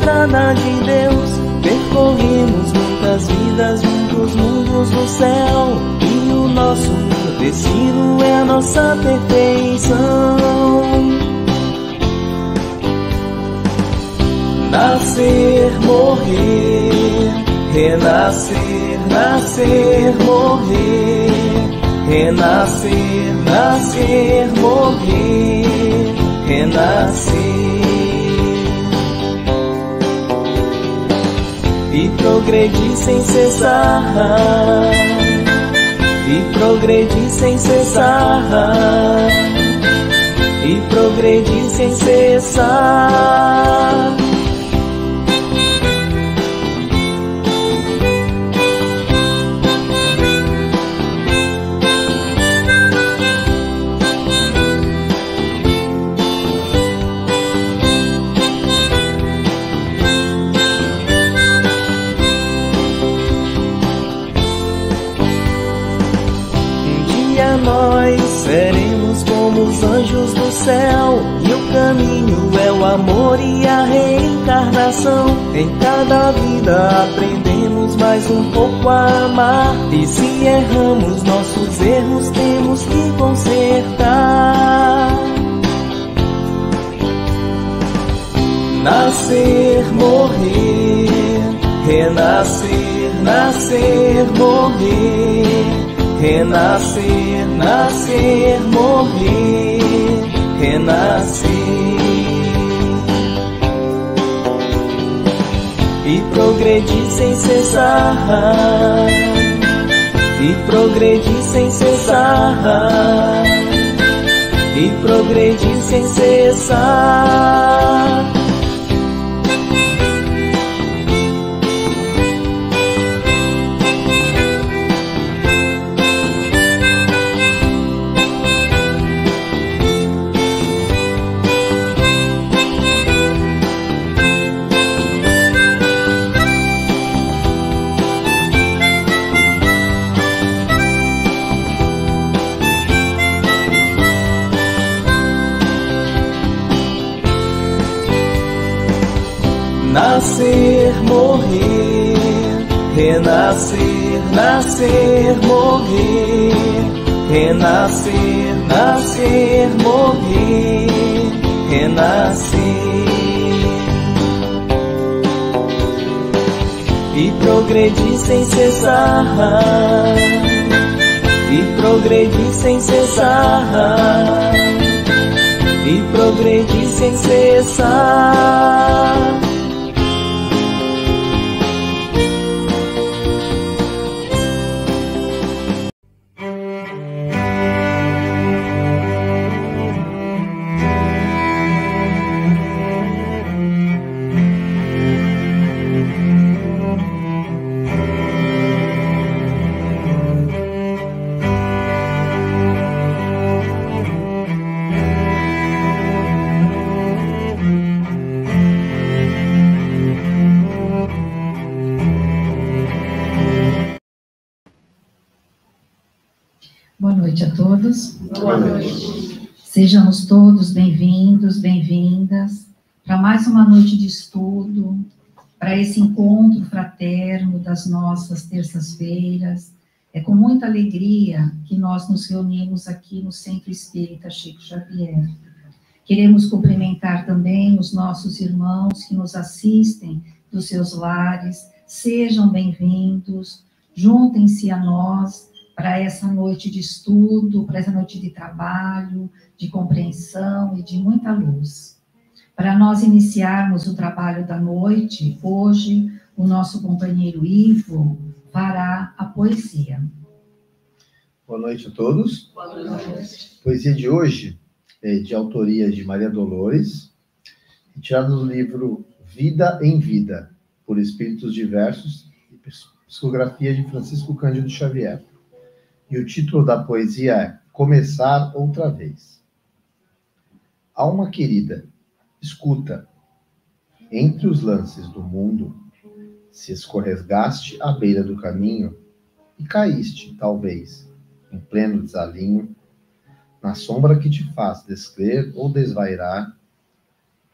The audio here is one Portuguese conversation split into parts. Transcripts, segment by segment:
estrada de Deus, percorremos muitas vidas juntos, mundos do céu, e o nosso destino é a nossa perfeição. Nascer, morrer, renascer, nascer, morrer, renascer, nascer, morrer, renascer. E progredir sem cessar, e progredir sem cessar, e progredir sem cessar. Nós seremos como os anjos do céu, e o caminho é o amor e a reencarnação. Em cada vida aprendemos mais um pouco a amar, e se erramos nossos erros temos que consertar. Nascer, morrer, renascer, nascer, morrer, renascer, nascer, morrer, renascer. E progredir sem cessar, e progredir sem cessar, e progredir sem cessar. Nascer, morrer, renascer, nascer, morrer, renascer, nascer, morrer, renascer. E progredir sem cessar, e progredir sem cessar, e progredir sem cessar. Boa noite a todos. Boa noite. Sejamos todos bem-vindos, bem-vindas para mais uma noite de estudo, para esse encontro fraterno das nossas terças-feiras. É com muita alegria que nós nos reunimos aqui no Centro Espírita Chico Xavier. Queremos cumprimentar também os nossos irmãos que nos assistem dos seus lares. Sejam bem-vindos, juntem-se a nós para essa noite de estudo, para essa noite de trabalho, de compreensão e de muita luz. Para nós iniciarmos o trabalho da noite, hoje o nosso companheiro Ivo fará a poesia. Boa noite a todos. Boa noite. A poesia de hoje é de autoria de Maria Dolores, retirada do livro Vida em Vida, por Espíritos Diversos, e psicografia de Francisco Cândido Xavier. E o título da poesia é Começar Outra Vez. Alma querida, escuta. Entre os lances do mundo, se escorregaste à beira do caminho e caíste, talvez, em pleno desalinho, na sombra que te faz descrer ou desvairar,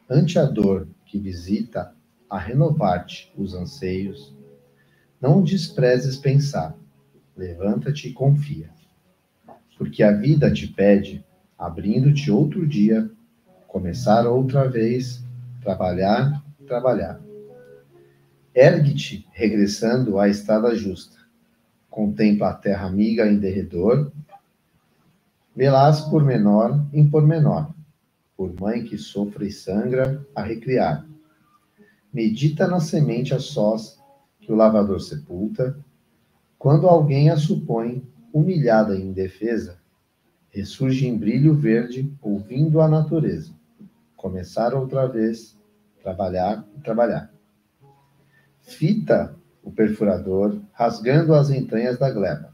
ante a dor que visita a renovar-te os anseios. Não desprezes pensar, levanta-te e confia. Porque a vida te pede, abrindo-te outro dia, começar outra vez, trabalhar, trabalhar. Ergue-te, regressando à estrada justa. Contempla a terra amiga em derredor. Vê-las por menor em pormenor, por mãe que sofre e sangra a recriar. Medita na semente a sós que o lavrador sepulta. Quando alguém a supõe humilhada e indefesa, ressurge em brilho verde, ouvindo a natureza. Começar outra vez, trabalhar e trabalhar. Fita o perfurador, rasgando as entranhas da gleba.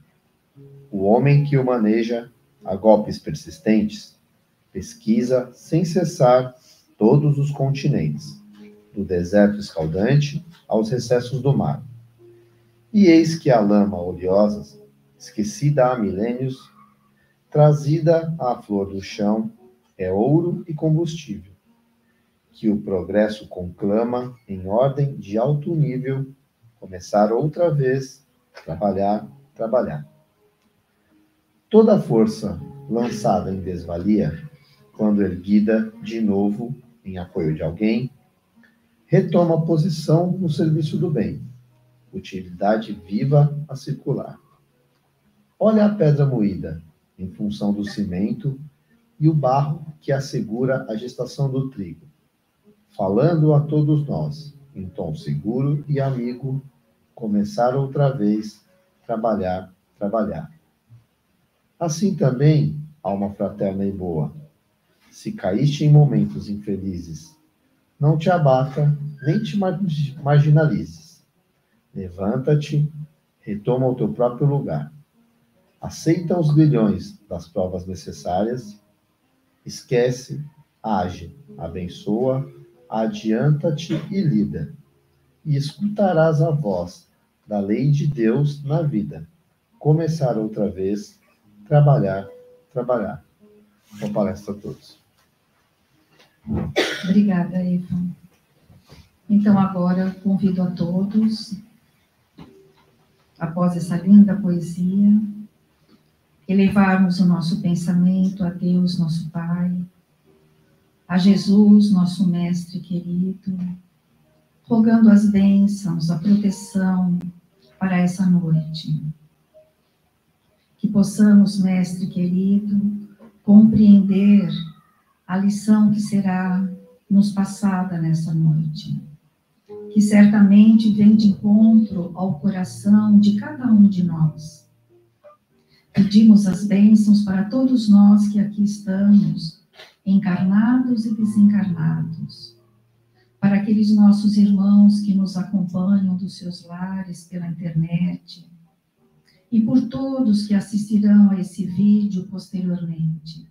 O homem que o maneja a golpes persistentes, pesquisa sem cessar todos os continentes, do deserto escaldante aos recessos do mar. E eis que a lama oleosa, esquecida há milênios, trazida à flor do chão, é ouro e combustível, que o progresso conclama em ordem de alto nível, começar outra vez, trabalhar, trabalhar. Toda a força lançada em desvalia, quando erguida de novo em apoio de alguém, retoma posição no serviço do bem, utilidade viva a circular. Olha a pedra moída, em função do cimento, e o barro que assegura a gestação do trigo, falando a todos nós, em tom seguro e amigo, começar outra vez, trabalhar, trabalhar. Assim também, alma fraterna e boa, se caíste em momentos infelizes, não te abata, nem te marginalizes. Levanta-te, retoma o teu próprio lugar. Aceita os grilhões das provas necessárias, esquece, age, abençoa, adianta-te e lida. E escutarás a voz da lei de Deus na vida. Começar outra vez, trabalhar, trabalhar. Boa palestra a todos. Obrigada, Eva. Então, agora, convido a todos, após essa linda poesia, elevarmos o nosso pensamento a Deus, nosso Pai, a Jesus, nosso Mestre querido, rogando as bênçãos, a proteção para essa noite. Que possamos, Mestre querido, compreender a lição que será nos passada nessa noite, que certamente vem de encontro ao coração de cada um de nós. Pedimos as bênçãos para todos nós que aqui estamos, encarnados e desencarnados, para aqueles nossos irmãos que nos acompanham dos seus lares pela internet, e por todos que assistirão a esse vídeo posteriormente.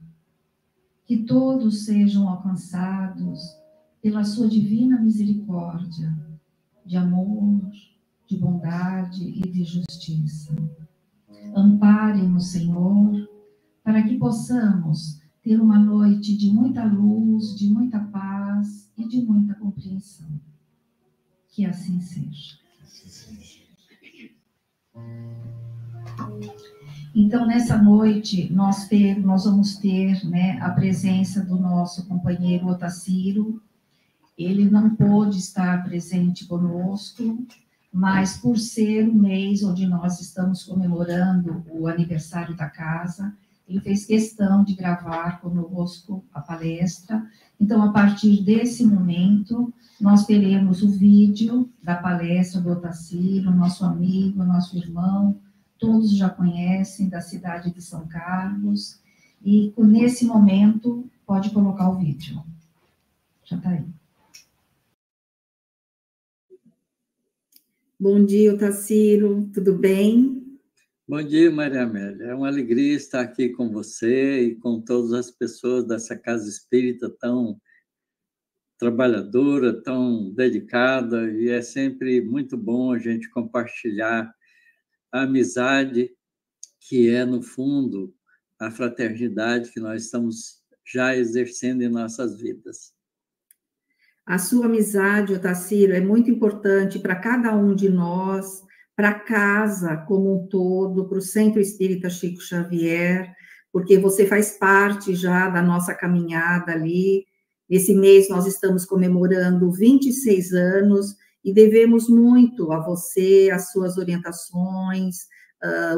Que todos sejam alcançados pela sua divina misericórdia, de amor, de bondade e de justiça. Ampare-nos, Senhor, para que possamos ter uma noite de muita luz, de muita paz e de muita compreensão. Que assim seja. Então, nessa noite, nós vamos ter, né, a presença do nosso companheiro Otacílio. Ele não pôde estar presente conosco, mas por ser o mês onde nós estamos comemorando o aniversário da casa, ele fez questão de gravar conosco a palestra. Então, a partir desse momento, nós teremos o vídeo da palestra do Otacílio, nosso amigo, nosso irmão, todos já conhecem, da cidade de São Carlos, e nesse momento pode colocar o vídeo. Já está aí. Bom dia, Otacílio, tudo bem? Bom dia, Maria Amélia. É uma alegria estar aqui com você e com todas as pessoas dessa casa espírita tão trabalhadora, tão dedicada, e é sempre muito bom a gente compartilhar a amizade, que é, no fundo, a fraternidade que nós estamos já exercendo em nossas vidas. A sua amizade, Otacílio, é muito importante para cada um de nós, para a casa como um todo, para o Centro Espírita Chico Xavier, porque você faz parte já da nossa caminhada ali. Esse mês nós estamos comemorando 26 anos e devemos muito a você, as suas orientações,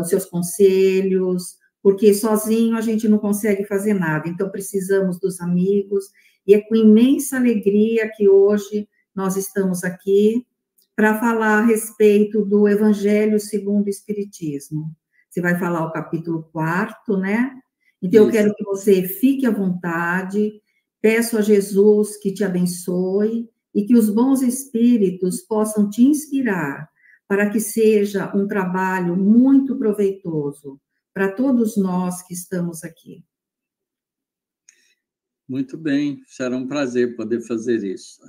os seus conselhos, porque sozinho a gente não consegue fazer nada, então precisamos dos amigos, e é com imensa alegria que hoje nós estamos aqui para falar a respeito do Evangelho segundo o Espiritismo. Você vai falar o capítulo 4, né? Então, eu quero que você fique à vontade, peço a Jesus que te abençoe e que os bons espíritos possam te inspirar para que seja um trabalho muito proveitoso para todos nós que estamos aqui. Muito bem, será um prazer poder fazer isso.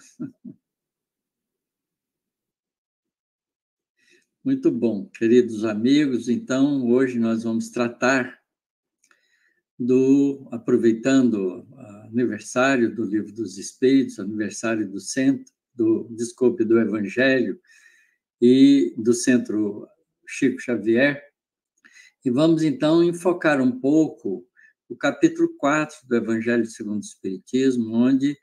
Muito bom, queridos amigos. Então, hoje nós vamos tratar aproveitando o aniversário do Livro dos Espíritos, aniversário do Centro, do Evangelho e do Centro Chico Xavier, e vamos, então, enfocar um pouco o capítulo 4 do Evangelho segundo o Espiritismo, onde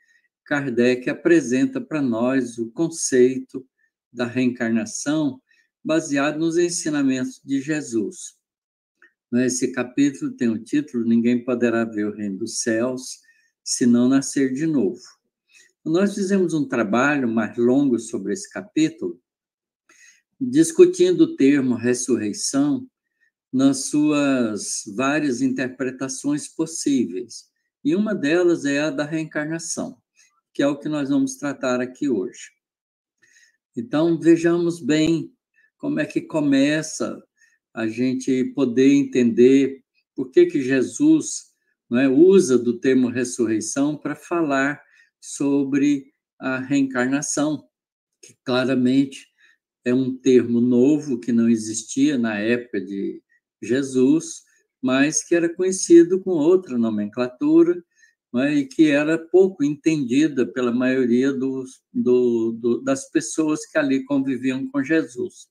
Kardec apresenta para nós o conceito da reencarnação baseado nos ensinamentos de Jesus. Esse capítulo tem o título Ninguém poderá ver o reino dos céus se não nascer de novo. Nós fizemos um trabalho mais longo sobre esse capítulo, discutindo o termo ressurreição nas suas várias interpretações possíveis. E uma delas é a da reencarnação, que é o que nós vamos tratar aqui hoje. Então, vejamos bem como é que começa a gente poder entender por que Jesus, não é, usa do termo ressurreição para falar sobre a reencarnação, que claramente é um termo novo que não existia na época de Jesus, mas que era conhecido com outra nomenclatura, não é, e que era pouco entendida pela maioria das pessoas que ali conviviam com Jesus.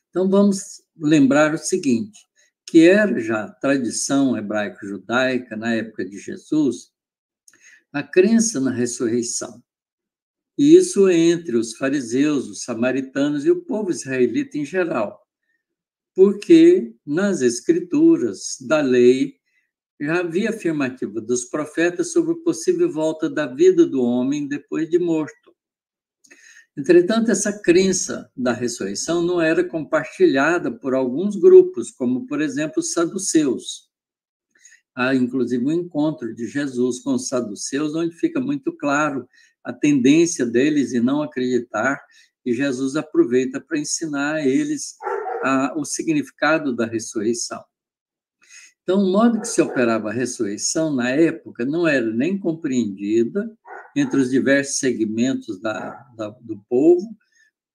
Então, vamos lembrar o seguinte, que era já tradição hebraico-judaica, na época de Jesus, a crença na ressurreição. E isso entre os fariseus, os samaritanos e o povo israelita em geral, porque nas escrituras da lei já havia afirmativa dos profetas sobre a possível volta da vida do homem depois de morto. Entretanto, essa crença da ressurreição não era compartilhada por alguns grupos, como, por exemplo, os saduceus. Há, inclusive, um encontro de Jesus com os saduceus, onde fica muito claro a tendência deles em não acreditar, e Jesus aproveita para ensinar a eles o significado da ressurreição. Então, o modo que se operava a ressurreição na época não era nem compreendida entre os diversos segmentos do povo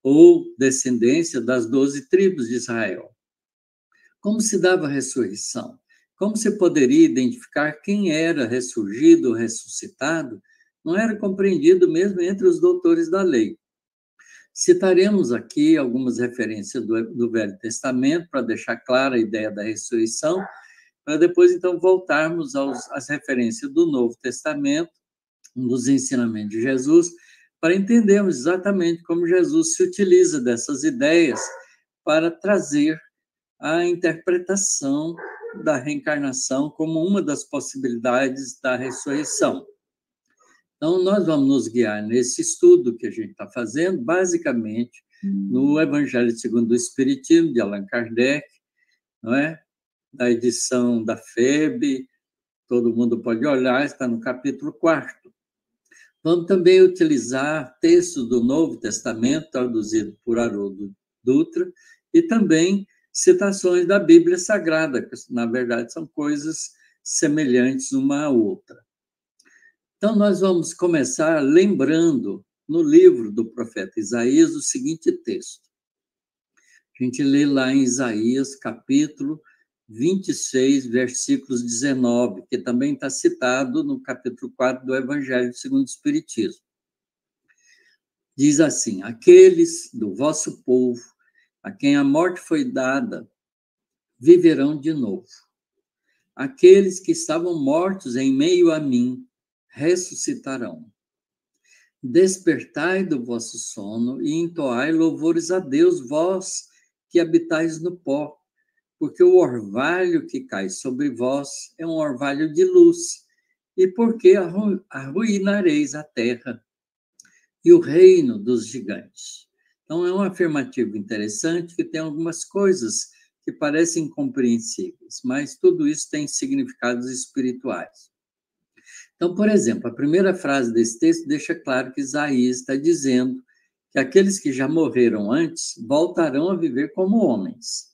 ou descendência das 12 tribos de Israel. Como se dava a ressurreição? Como se poderia identificar quem era ressurgido ou ressuscitado? Não era compreendido mesmo entre os doutores da lei. Citaremos aqui algumas referências do Velho Testamento para deixar clara a ideia da ressurreição, para depois, então, voltarmos às referências do Novo Testamento, nos ensinamentos de Jesus, para entendermos exatamente como Jesus se utiliza dessas ideias para trazer a interpretação da reencarnação como uma das possibilidades da ressurreição. Então, nós vamos nos guiar nesse estudo que a gente está fazendo, basicamente, no Evangelho segundo o Espiritismo, de Allan Kardec, não é? Da edição da FEB, todo mundo pode olhar, está no capítulo 4. Vamos também utilizar textos do Novo Testamento, traduzido por Haroldo Dutra, e também citações da Bíblia Sagrada, que, na verdade, são coisas semelhantes uma à outra. Então, nós vamos começar lembrando, no livro do profeta Isaías, o seguinte texto. A gente lê lá em Isaías, capítulo 26, versículos 19, que também está citado no capítulo 4 do Evangelho segundo o Espiritismo. Diz assim: aqueles do vosso povo, a quem a morte foi dada, viverão de novo. Aqueles que estavam mortos em meio a mim, ressuscitarão. Despertai do vosso sono e entoai louvores a Deus, vós que habitais no pó, porque o orvalho que cai sobre vós é um orvalho de luz, e porque arruinareis a terra e o reino dos gigantes. Então, é um afirmativo interessante que tem algumas coisas que parecem incompreensíveis, mas tudo isso tem significados espirituais. Então, por exemplo, a primeira frase desse texto deixa claro que Isaías está dizendo que aqueles que já morreram antes voltarão a viver como homens.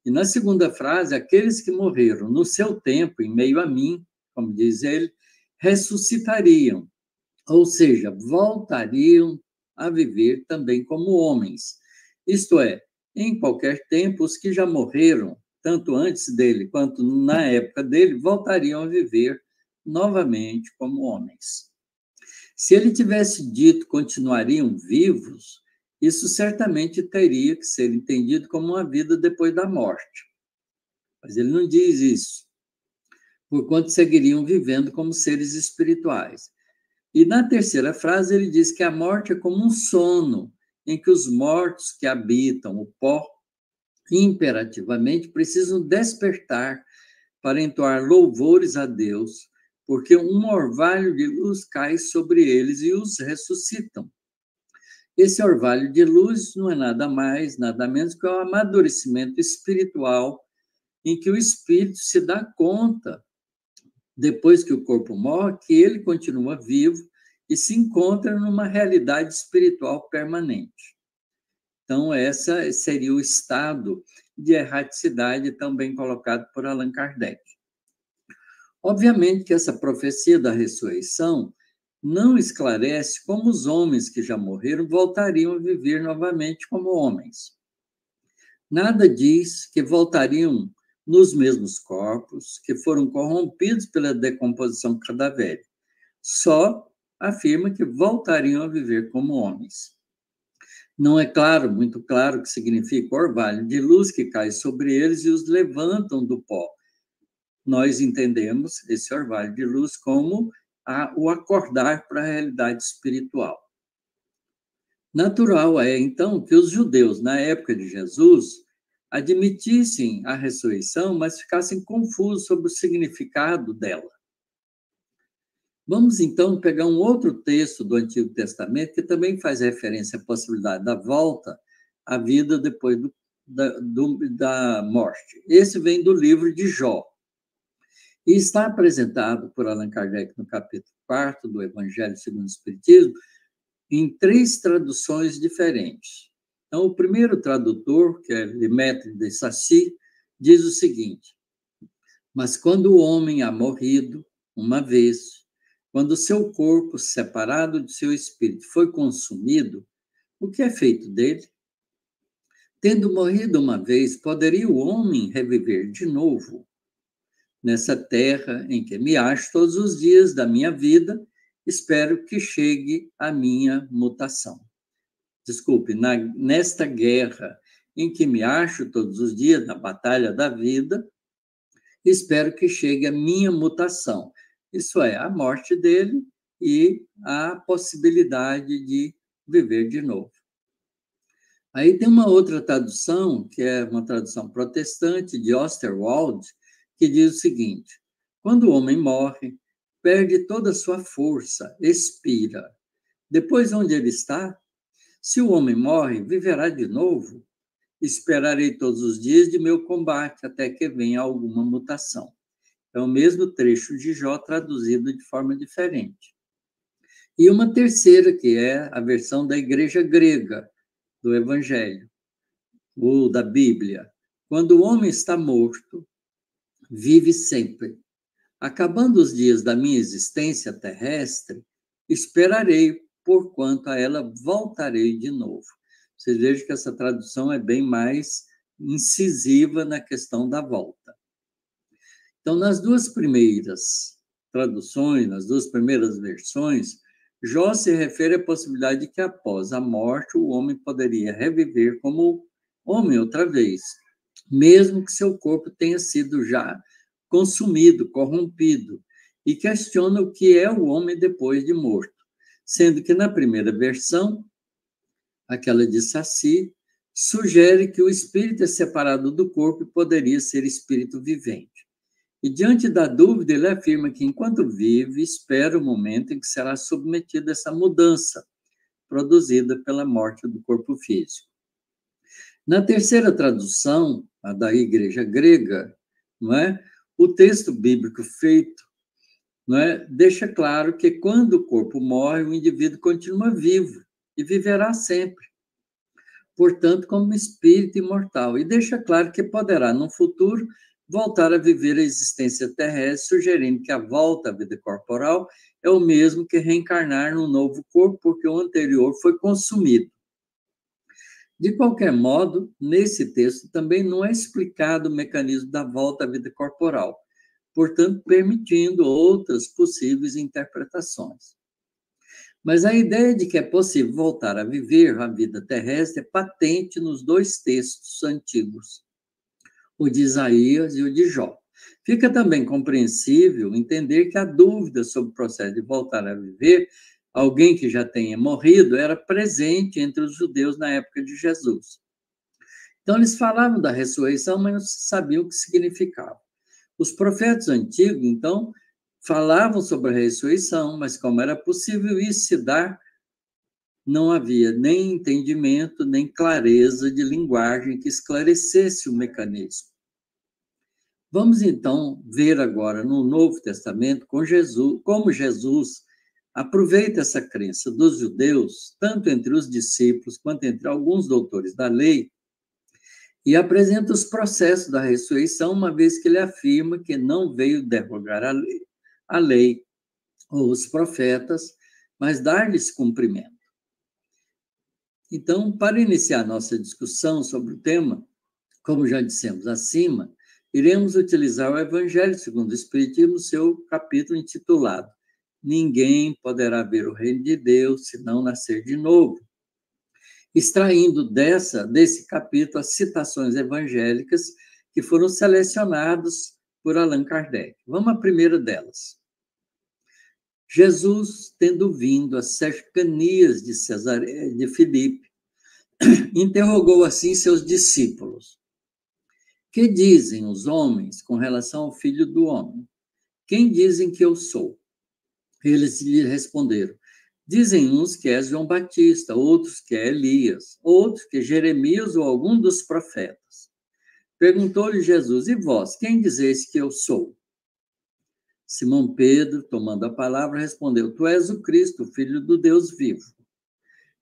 E na segunda frase, aqueles que morreram no seu tempo, em meio a mim, como diz ele, ressuscitariam, ou seja, voltariam a viver também como homens. Isto é, em qualquer tempo, os que já morreram, tanto antes dele quanto na época dele, voltariam a viver novamente como homens. Se ele tivesse dito continuariam vivos, isso certamente teria que ser entendido como uma vida depois da morte. Mas ele não diz isso, porquanto seguiriam vivendo como seres espirituais. E na terceira frase ele diz que a morte é como um sono, em que os mortos que habitam o pó, imperativamente, precisam despertar para entoar louvores a Deus, porque um orvalho de luz cai sobre eles e os ressuscitam. Esse orvalho de luz não é nada mais, nada menos que o amadurecimento espiritual em que o espírito se dá conta, depois que o corpo morre, que ele continua vivo e se encontra numa realidade espiritual permanente. Então, esse seria o estado de erraticidade também colocado por Allan Kardec. Obviamente que essa profecia da ressurreição não esclarece como os homens que já morreram voltariam a viver novamente como homens. Nada diz que voltariam nos mesmos corpos que foram corrompidos pela decomposição cadavérica. Só afirma que voltariam a viver como homens. Não é claro, muito claro, o que significa orvalho de luz que cai sobre eles e os levantam do pó. Nós entendemos esse orvalho de luz como o acordar para a realidade espiritual. Natural é, então, que os judeus, na época de Jesus, admitissem a ressurreição, mas ficassem confusos sobre o significado dela. Vamos, então, pegar um outro texto do Antigo Testamento que também faz referência à possibilidade da volta à vida depois da morte. Esse vem do livro de Jó. E está apresentado por Allan Kardec no capítulo 4 do Evangelho segundo o Espiritismo, em 3 traduções diferentes. Então, o primeiro tradutor, que é Lemaitre de Sacy, diz o seguinte: mas quando o homem há morrido, uma vez, quando o seu corpo, separado de seu espírito, foi consumido, o que é feito dele? Tendo morrido uma vez, poderia o homem reviver de novo? Nessa terra em que me acho todos os dias da minha vida, espero que chegue a minha mutação. Desculpe, nesta guerra em que me acho todos os dias, na batalha da vida, espero que chegue a minha mutação. Isso é, a morte dele e a possibilidade de viver de novo. Aí tem uma outra tradução, que é uma tradução protestante, de Osterwald, que diz o seguinte: quando o homem morre, perde toda a sua força, expira. Depois, onde ele está? Se o homem morre, viverá de novo? Esperarei todos os dias de meu combate, até que venha alguma mutação. É o mesmo trecho de Jó, traduzido de forma diferente. E uma terceira, que é a versão da Igreja Grega, do Evangelho, ou da Bíblia. Quando o homem está morto, vive sempre. Acabando os dias da minha existência terrestre, esperarei, porquanto a ela voltarei de novo. Vocês vejam que essa tradução é bem mais incisiva na questão da volta. Então, nas 2 primeiras traduções, nas 2 primeiras versões, Jó se refere à possibilidade de que após a morte o homem poderia reviver como homem outra vez, mesmo que seu corpo tenha sido já consumido, corrompido, e questiona o que é o homem depois de morto, sendo que na primeira versão, aquela de Saci, sugere que o espírito é separado do corpo e poderia ser espírito vivente. E diante da dúvida, ele afirma que enquanto vive, espera o momento em que será submetido a essa mudança produzida pela morte do corpo físico. Na terceira tradução, a da igreja grega, não é? O texto bíblico feito, não é? Deixa claro que quando o corpo morre, o indivíduo continua vivo e viverá sempre, portanto, como espírito imortal, e deixa claro que poderá, no futuro, voltar a viver a existência terrestre, sugerindo que a volta à vida corporal é o mesmo que reencarnar num novo corpo, porque o anterior foi consumido. De qualquer modo, nesse texto também não é explicado o mecanismo da volta à vida corporal, portanto, permitindo outras possíveis interpretações. Mas a ideia de que é possível voltar a viver a vida terrestre é patente nos dois textos antigos, o de Isaías e o de Jó. Fica também compreensível entender que a dúvida sobre o processo de voltar a viver, alguém que já tenha morrido, era presente entre os judeus na época de Jesus. Então, eles falavam da ressurreição, mas não sabiam o que significava. Os profetas antigos, então, falavam sobre a ressurreição, mas como era possível isso se dar, não havia nem entendimento, nem clareza de linguagem que esclarecesse o mecanismo. Vamos, então, ver agora no Novo Testamento como Jesus aproveita essa crença dos judeus, tanto entre os discípulos quanto entre alguns doutores da lei, e apresenta os processos da ressurreição, uma vez que ele afirma que não veio derrogar a lei ou os profetas, mas dar-lhes cumprimento. Então, para iniciar nossa discussão sobre o tema, como já dissemos acima, iremos utilizar o Evangelho segundo o Espiritismo, seu capítulo intitulado Ninguém poderá ver o reino de Deus se não nascer de novo, extraindo desse capítulo as citações evangélicas que foram selecionadas por Allan Kardec. Vamos à primeira delas. Jesus, tendo vindo às cercanias de Filipe, interrogou assim seus discípulos: que dizem os homens com relação ao Filho do Homem? Quem dizem que eu sou? Eles lhe responderam: dizem uns que és João Batista, outros que é Elias, outros que é Jeremias ou algum dos profetas. Perguntou-lhe Jesus: e vós, quem dizeis que eu sou? Simão Pedro, tomando a palavra, respondeu: tu és o Cristo, o Filho do Deus vivo.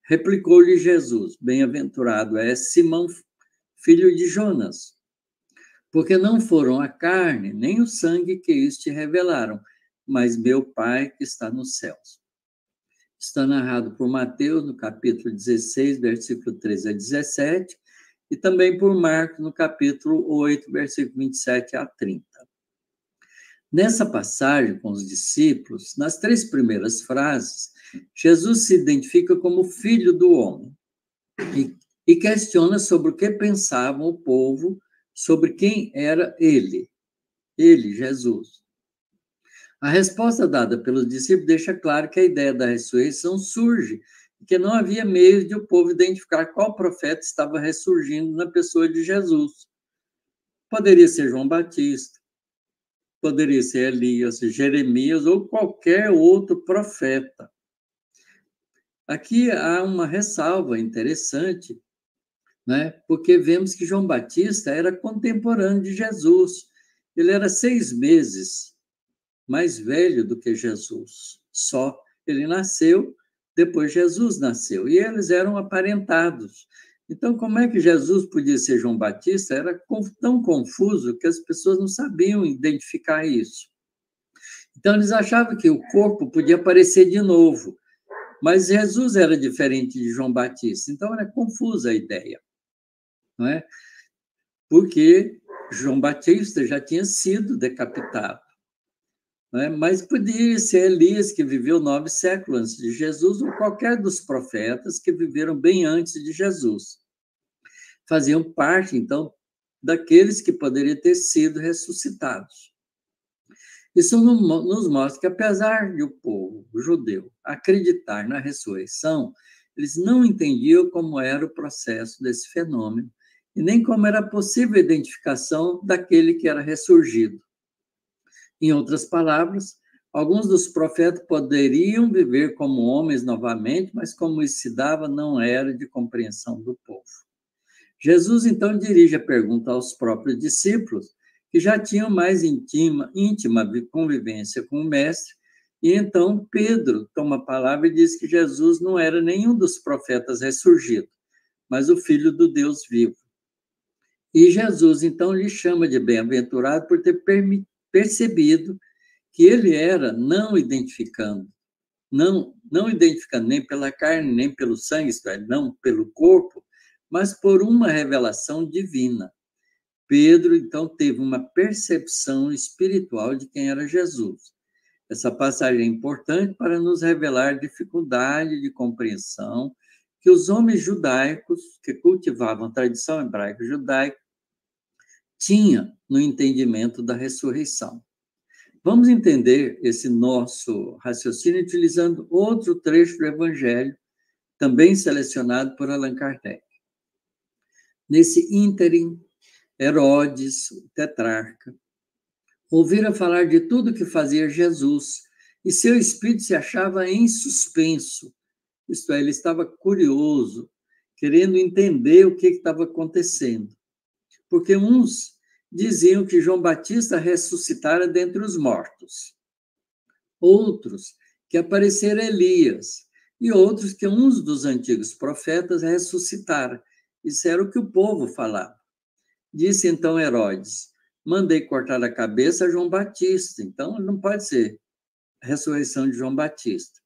Replicou-lhe Jesus: bem-aventurado és Simão, filho de Jonas, porque não foram a carne nem o sangue que isso te revelaram, mas meu Pai que está nos céus. Está narrado por Mateus, no capítulo 16, versículo 13 a 17, e também por Marcos, no capítulo 8, versículo 27 a 30. Nessa passagem com os discípulos, nas 3 primeiras frases, Jesus se identifica como Filho do Homem e questiona sobre o que pensava o povo sobre quem era ele, Jesus. A resposta dada pelos discípulos deixa claro que a ideia da ressurreição surge e que não havia meio de o povo identificar qual profeta estava ressurgindo na pessoa de Jesus. Poderia ser João Batista, poderia ser Elias, Jeremias ou qualquer outro profeta. Aqui há uma ressalva interessante, né? Porque vemos que João Batista era contemporâneo de Jesus. Ele era 6 meses mais velho do que Jesus. Só ele nasceu, depois Jesus nasceu. E eles eram aparentados. Então, como é que Jesus podia ser João Batista? Era tão confuso que as pessoas não sabiam identificar isso. Então, eles achavam que o corpo podia aparecer de novo. Mas Jesus era diferente de João Batista. Então, era confusa a ideia, não é? Porque João Batista já tinha sido decapitado. né? Mas poderia ser Elias, que viveu 9 séculos antes de Jesus, ou qualquer dos profetas que viveram bem antes de Jesus. Faziam parte, então, daqueles que poderiam ter sido ressuscitados. Isso nos mostra que, apesar de o povo judeu acreditar na ressurreição, eles não entendiam como era o processo desse fenômeno e nem como era possível a identificação daquele que era ressurgido. Em outras palavras, alguns dos profetas poderiam viver como homens novamente, mas como isso se dava, não era de compreensão do povo. Jesus, então, dirige a pergunta aos próprios discípulos, que já tinham mais íntima convivência com o Mestre, e então Pedro toma a palavra e diz que Jesus não era nenhum dos profetas ressurgidos, mas o Filho do Deus vivo. E Jesus, então, lhe chama de bem-aventurado por ter percebido que ele era não identificando nem pela carne, nem pelo sangue, isto é, não pelo corpo, mas por uma revelação divina. Pedro, então, teve uma percepção espiritual de quem era Jesus. Essa passagem é importante para nos revelar a dificuldade de compreensão que os homens judaicos, que cultivavam a tradição hebraica judaica, tinham no entendimento da ressurreição. Vamos entender esse nosso raciocínio utilizando outro trecho do Evangelho, também selecionado por Allan Kardec. Nesse ínterim, Herodes, o tetrarca, ouvira falar de tudo que fazia Jesus, e seu espírito se achava em suspenso. Isto é, ele estava curioso, querendo entender o que estava acontecendo. Porque uns diziam que João Batista ressuscitara dentre os mortos, outros que aparecera Elias, e outros que uns dos antigos profetas ressuscitaram. Isso era o que o povo falava. Disse então Herodes: mandei cortar a cabeça a João Batista, então não pode ser a ressurreição de João Batista.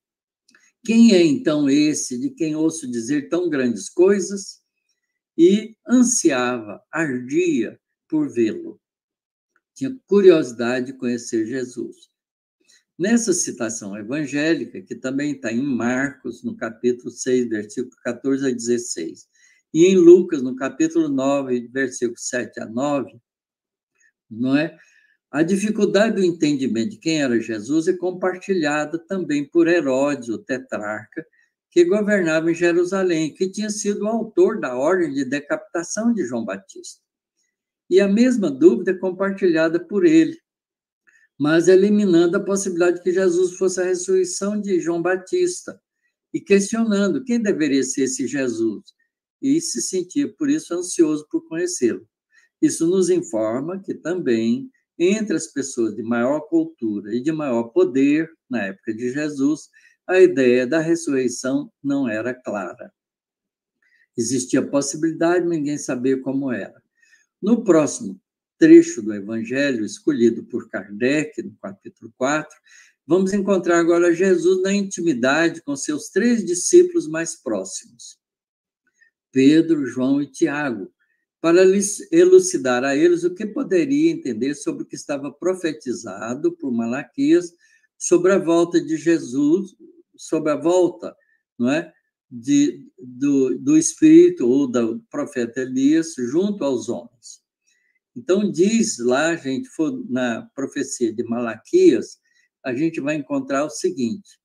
Quem é então esse de quem ouço dizer tão grandes coisas? E ansiava, ardia por vê-lo. Tinha curiosidade de conhecer Jesus. Nessa citação evangélica, que também está em Marcos, no capítulo 6, versículo 14 a 16, e em Lucas, no capítulo 9, versículo 7 a 9, não é? A dificuldade do entendimento de quem era Jesus é compartilhada também por Herodes, o tetrarca, que governava em Jerusalém, que tinha sido o autor da ordem de decapitação de João Batista. E a mesma dúvida é compartilhada por ele, mas eliminando a possibilidade de que Jesus fosse a ressurreição de João Batista, e questionando quem deveria ser esse Jesus, e se sentia, por isso, ansioso por conhecê-lo. Isso nos informa que também, entre as pessoas de maior cultura e de maior poder, na época de Jesus, a ideia da ressurreição não era clara. Existia a possibilidade, mas ninguém sabia como era. No próximo trecho do Evangelho, escolhido por Kardec, no capítulo 4, vamos encontrar agora Jesus na intimidade com seus 3 discípulos mais próximos, Pedro, João e Tiago, para elucidar a eles o que poderia entender sobre o que estava profetizado por Malaquias sobre a volta de Jesus, sobre a volta, não é, do Espírito ou do profeta Elias junto aos homens. Então, diz lá, a gente for na profecia de Malaquias, a gente vai encontrar o seguinte,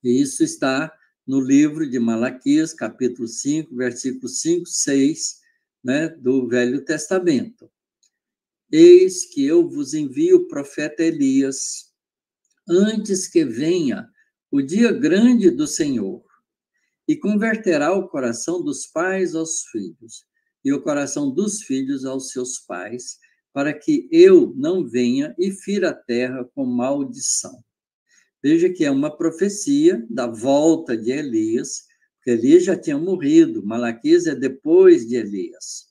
e isso está no livro de Malaquias, capítulo 5, versículos 5, 6, né, do Velho Testamento. Eis que eu vos envio o profeta Elias, antes que venha o dia grande do Senhor, e converterá o coração dos pais aos filhos, e o coração dos filhos aos seus pais, para que eu não venha e fira a terra com maldição. Veja que é uma profecia da volta de Elias, porque Elias já tinha morrido, Malaquias é depois de Elias.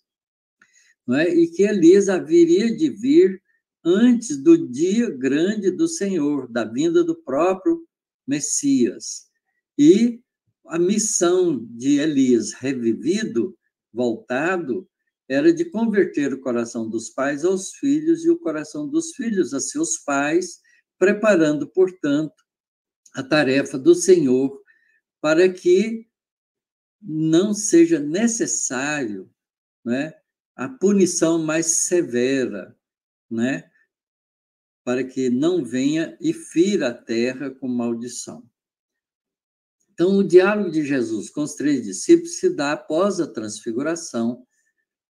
Não é? E que Elias haveria de vir antes do dia grande do Senhor, da vinda do próprio Messias. E a missão de Elias revivido, voltado, era de converter o coração dos pais aos filhos e o coração dos filhos a seus pais, preparando, portanto, a tarefa do Senhor para que não seja necessário, né, a punição mais severa, né, para que não venha e fira a terra com maldição. Então, o diálogo de Jesus com os 3 discípulos se dá após a transfiguração,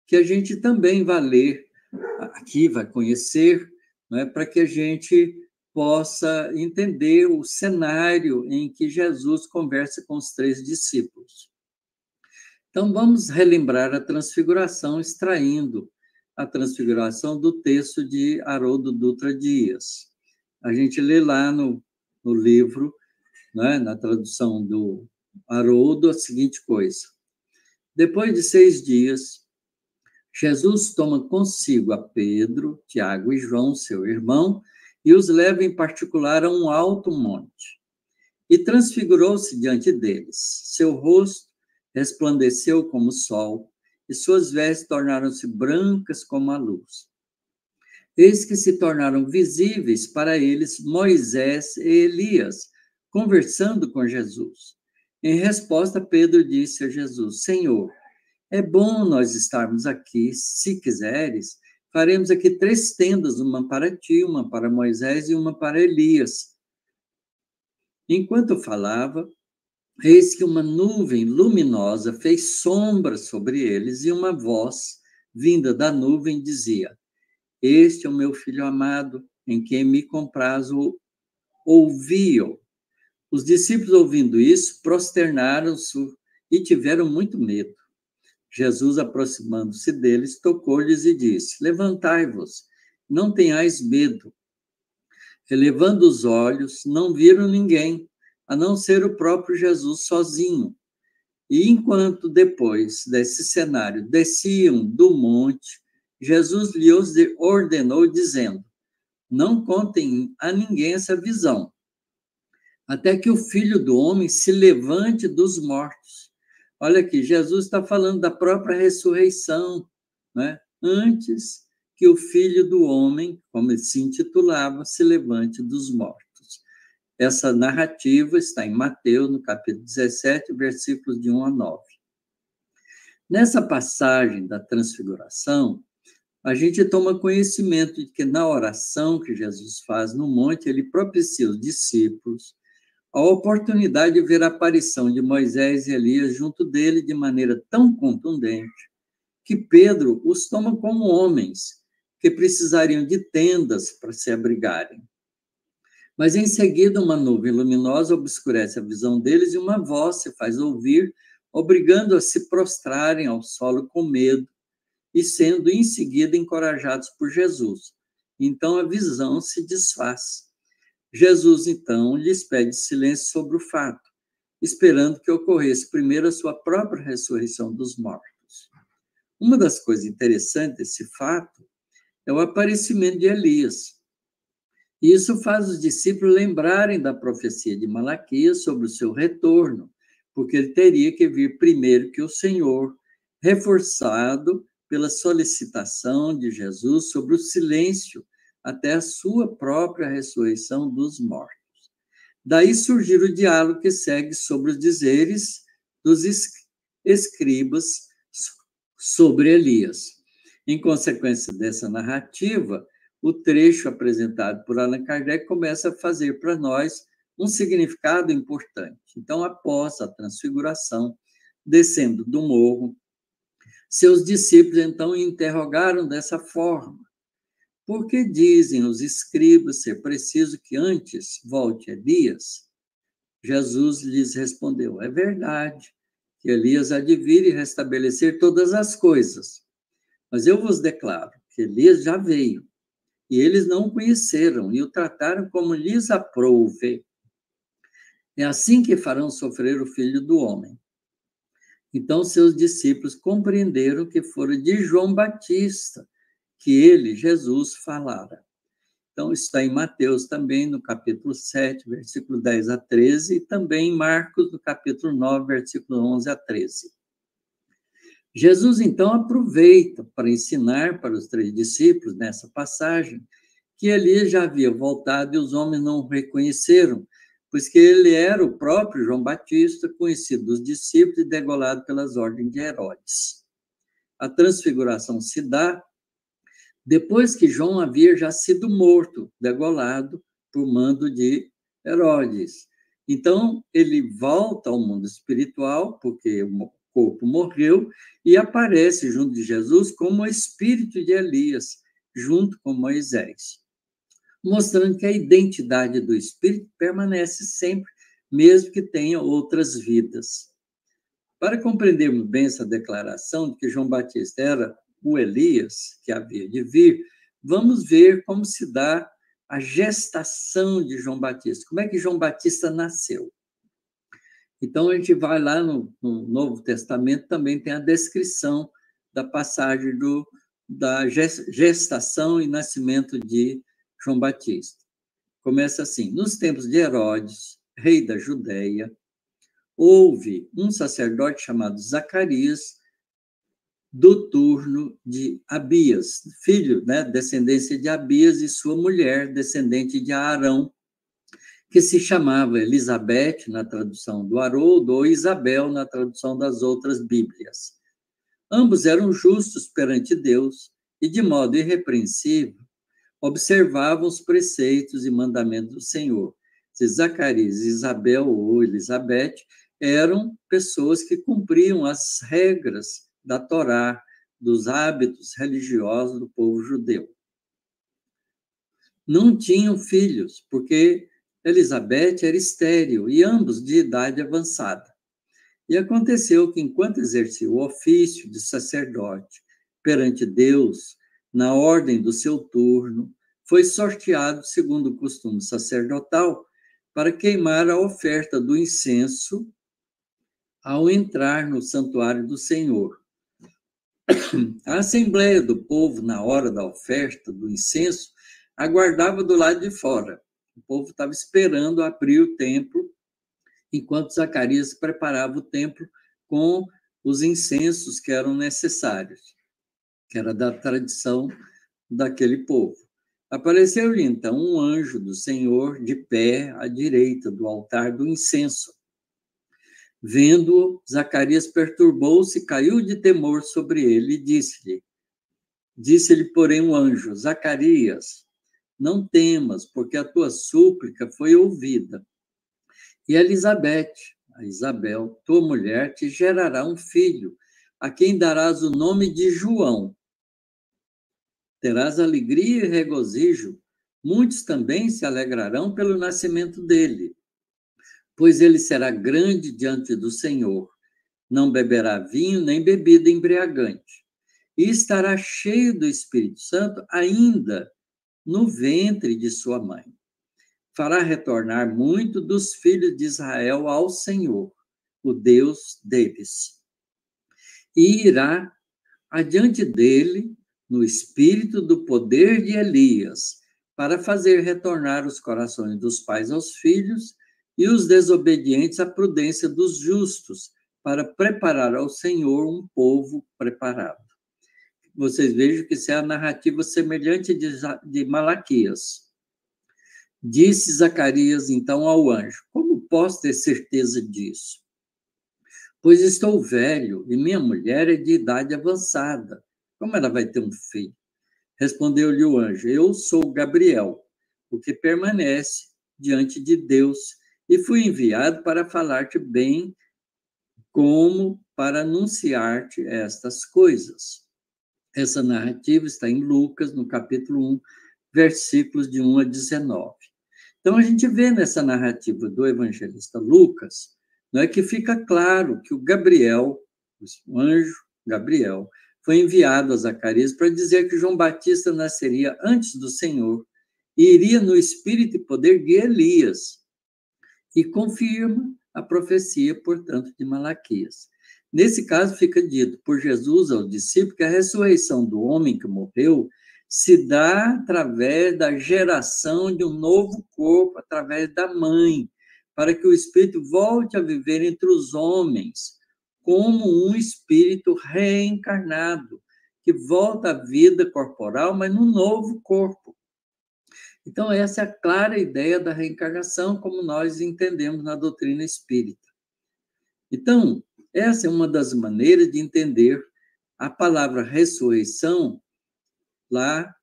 que a gente também vai ler aqui, vai conhecer, né, para que a gente possa entender o cenário em que Jesus conversa com os 3 discípulos. Então, vamos relembrar a transfiguração, extraindo a transfiguração do texto de Haroldo Dutra Dias. A gente lê lá no livro, né, na tradução do Haroldo, a seguinte coisa. Depois de 6 dias, Jesus toma consigo a Pedro, Tiago e João, seu irmão, e os leva em particular a um alto monte. E transfigurou-se diante deles. Seu rosto resplandeceu como o sol, e suas vestes tornaram-se brancas como a luz. Eis que se tornaram visíveis para eles Moisés e Elias, conversando com Jesus. Em resposta, Pedro disse a Jesus: Senhor, é bom nós estarmos aqui. Se quiseres, faremos aqui 3 tendas, uma para ti, uma para Moisés e uma para Elias. Enquanto falava, eis que uma nuvem luminosa fez sombra sobre eles e uma voz, vinda da nuvem, dizia: Este é o meu filho amado, em quem me comprazo, ouvi-o. Os discípulos, ouvindo isso, prosternaram-se e tiveram muito medo. Jesus, aproximando-se deles, tocou-lhes e disse: Levantai-vos, não tenhais medo. Elevando os olhos, não viram ninguém, a não ser o próprio Jesus sozinho. E enquanto, depois desse cenário, desciam do monte, Jesus lhes ordenou, dizendo: Não contem a ninguém essa visão, até que o Filho do Homem se levante dos mortos. Olha aqui, Jesus está falando da própria ressurreição, né? Antes que o Filho do Homem, como ele se intitulava, se levante dos mortos. Essa narrativa está em Mateus, no capítulo 17, versículos de 1 a 9. Nessa passagem da transfiguração, a gente toma conhecimento de que na oração que Jesus faz no monte, ele propicia aos discípulos a oportunidade de ver a aparição de Moisés e Elias junto dele de maneira tão contundente que Pedro os toma como homens que precisariam de tendas para se abrigarem. Mas em seguida uma nuvem luminosa obscurece a visão deles e uma voz se faz ouvir, obrigando a se prostrarem ao solo com medo e sendo em seguida encorajados por Jesus. Então a visão se desfaz. Jesus, então, lhes pede silêncio sobre o fato, esperando que ocorresse primeiro a sua própria ressurreição dos mortos. Uma das coisas interessantes desse fato é o aparecimento de Elias. E isso faz os discípulos lembrarem da profecia de Malaquias sobre o seu retorno, porque ele teria que vir primeiro que o Senhor, reforçado pela solicitação de Jesus sobre o silêncio até a sua própria ressurreição dos mortos. Daí surgir o diálogo que segue sobre os dizeres dos escribas sobre Elias. Em consequência dessa narrativa, o trecho apresentado por Allan Kardec começa a fazer para nós um significado importante. Então, após a transfiguração, descendo do morro, seus discípulos, então, interrogaram dessa forma: por que dizem os escribas ser preciso que antes volte Elias? Jesus lhes respondeu: é verdade que Elias há de vir e restabelecer todas as coisas. Mas eu vos declaro que Elias já veio, e eles não o conheceram e o trataram como lhes aprouve. É assim que farão sofrer o Filho do Homem. Então seus discípulos compreenderam que fora de João Batista que ele, Jesus, falara. Então, está em Mateus também, no capítulo 7, versículo 10 a 13, e também em Marcos, no capítulo 9, versículo 11 a 13. Jesus, então, aproveita para ensinar para os 3 discípulos, nessa passagem, que Elias já havia voltado e os homens não o reconheceram, pois que ele era o próprio João Batista, conhecido dos discípulos e degolado pelas ordens de Herodes. A transfiguração se dá depois que João havia já sido morto, degolado por mando de Herodes. Então, ele volta ao mundo espiritual, porque o corpo morreu, e aparece junto de Jesus como o espírito de Elias, junto com Moisés, mostrando que a identidade do espírito permanece sempre, mesmo que tenha outras vidas. Para compreendermos bem essa declaração de que João Batista era o Elias que havia de vir, vamos ver como se dá a gestação de João Batista. Como é que João Batista nasceu? Então, a gente vai lá no Novo Testamento, também tem a descrição da passagem da gestação e nascimento de João Batista. Começa assim: nos tempos de Herodes, rei da Judéia, houve um sacerdote chamado Zacarias, do turno de Abias, filho, descendência de Abias, e sua mulher, descendente de Arão, que se chamava Elizabeth, na tradução do Haroldo, ou Isabel, na tradução das outras Bíblias. Ambos eram justos perante Deus e, de modo irrepreensível, observavam os preceitos e mandamentos do Senhor. Zacarias e Isabel, ou Elizabeth, eram pessoas que cumpriam as regras da Torá, dos hábitos religiosos do povo judeu. Não tinham filhos, porque Elizabeth era estéril e ambos de idade avançada. E aconteceu que, enquanto exercia o ofício de sacerdote perante Deus, na ordem do seu turno, foi sorteado, segundo o costume sacerdotal, para queimar a oferta do incenso ao entrar no santuário do Senhor. A assembleia do povo, na hora da oferta do incenso, aguardava do lado de fora. O povo estava esperando abrir o templo, enquanto Zacarias preparava o templo com os incensos que eram necessários, que era da tradição daquele povo. Apareceu-lhe, então, um anjo do Senhor de pé à direita do altar do incenso. Vendo-o, Zacarias perturbou-se, caiu de temor sobre ele e disse-lhe, porém, o anjo: Zacarias, não temas, porque a tua súplica foi ouvida. E Elizabeth, a Isabel, tua mulher, te gerará um filho, a quem darás o nome de João. Terás alegria e regozijo, muitos também se alegrarão pelo nascimento dele, pois ele será grande diante do Senhor, não beberá vinho nem bebida embriagante, e estará cheio do Espírito Santo ainda no ventre de sua mãe. Fará retornar muito dos filhos de Israel ao Senhor, o Deus deles, e irá adiante dele no espírito do poder de Elias, para fazer retornar os corações dos pais aos filhos e os desobedientes à prudência dos justos, para preparar ao Senhor um povo preparado. Vocês vejam que isso é a narrativa semelhante de Malaquias. Disse Zacarias, então, ao anjo: como posso ter certeza disso? Pois estou velho e minha mulher é de idade avançada. Como ela vai ter um filho? Respondeu-lhe o anjo: eu sou Gabriel, o que permanece diante de Deus, e fui enviado para falar-te bem, como para anunciar-te estas coisas. Essa narrativa está em Lucas, no capítulo 1, versículos de 1 a 19. Então, a gente vê nessa narrativa do evangelista Lucas, não é, que fica claro que o Gabriel, o anjo Gabriel, foi enviado a Zacarias para dizer que João Batista nasceria antes do Senhor e iria no espírito e poder de Elias, e confirma a profecia, portanto, de Malaquias. Nesse caso, fica dito por Jesus ao discípulo que a ressurreição do homem que morreu se dá através da geração de um novo corpo, através da mãe, para que o espírito volte a viver entre os homens, como um espírito reencarnado, que volta à vida corporal, mas num novo corpo. Então, essa é a clara ideia da reencarnação, como nós entendemos na doutrina espírita. Então, essa é uma das maneiras de entender a palavra ressurreição, lá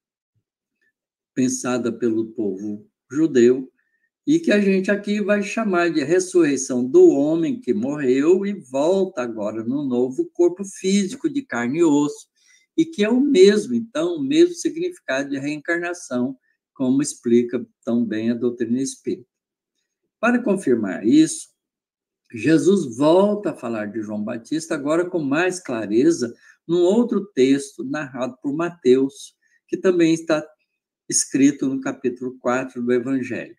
pensada pelo povo judeu, e que a gente aqui vai chamar de ressurreição do homem que morreu e volta agora no novo corpo físico de carne e osso, e que é o mesmo, então, o mesmo significado de reencarnação, como explica tão bem a doutrina espírita. Para confirmar isso, Jesus volta a falar de João Batista, agora com mais clareza, num outro texto narrado por Mateus, que também está escrito no capítulo 4 do Evangelho,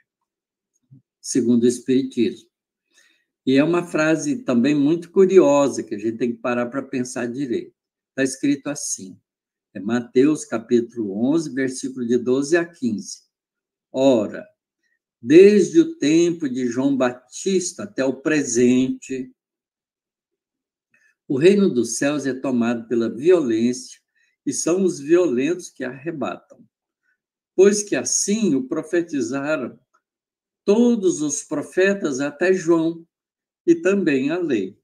segundo o Espiritismo. E é uma frase também muito curiosa, que a gente tem que parar para pensar direito. Está escrito assim, é Mateus, capítulo 11, versículo de 12 a 15. Ora, desde o tempo de João Batista até o presente, o reino dos céus é tomado pela violência, e são os violentos que arrebatam. Pois que assim o profetizaram todos os profetas até João, e também a lei.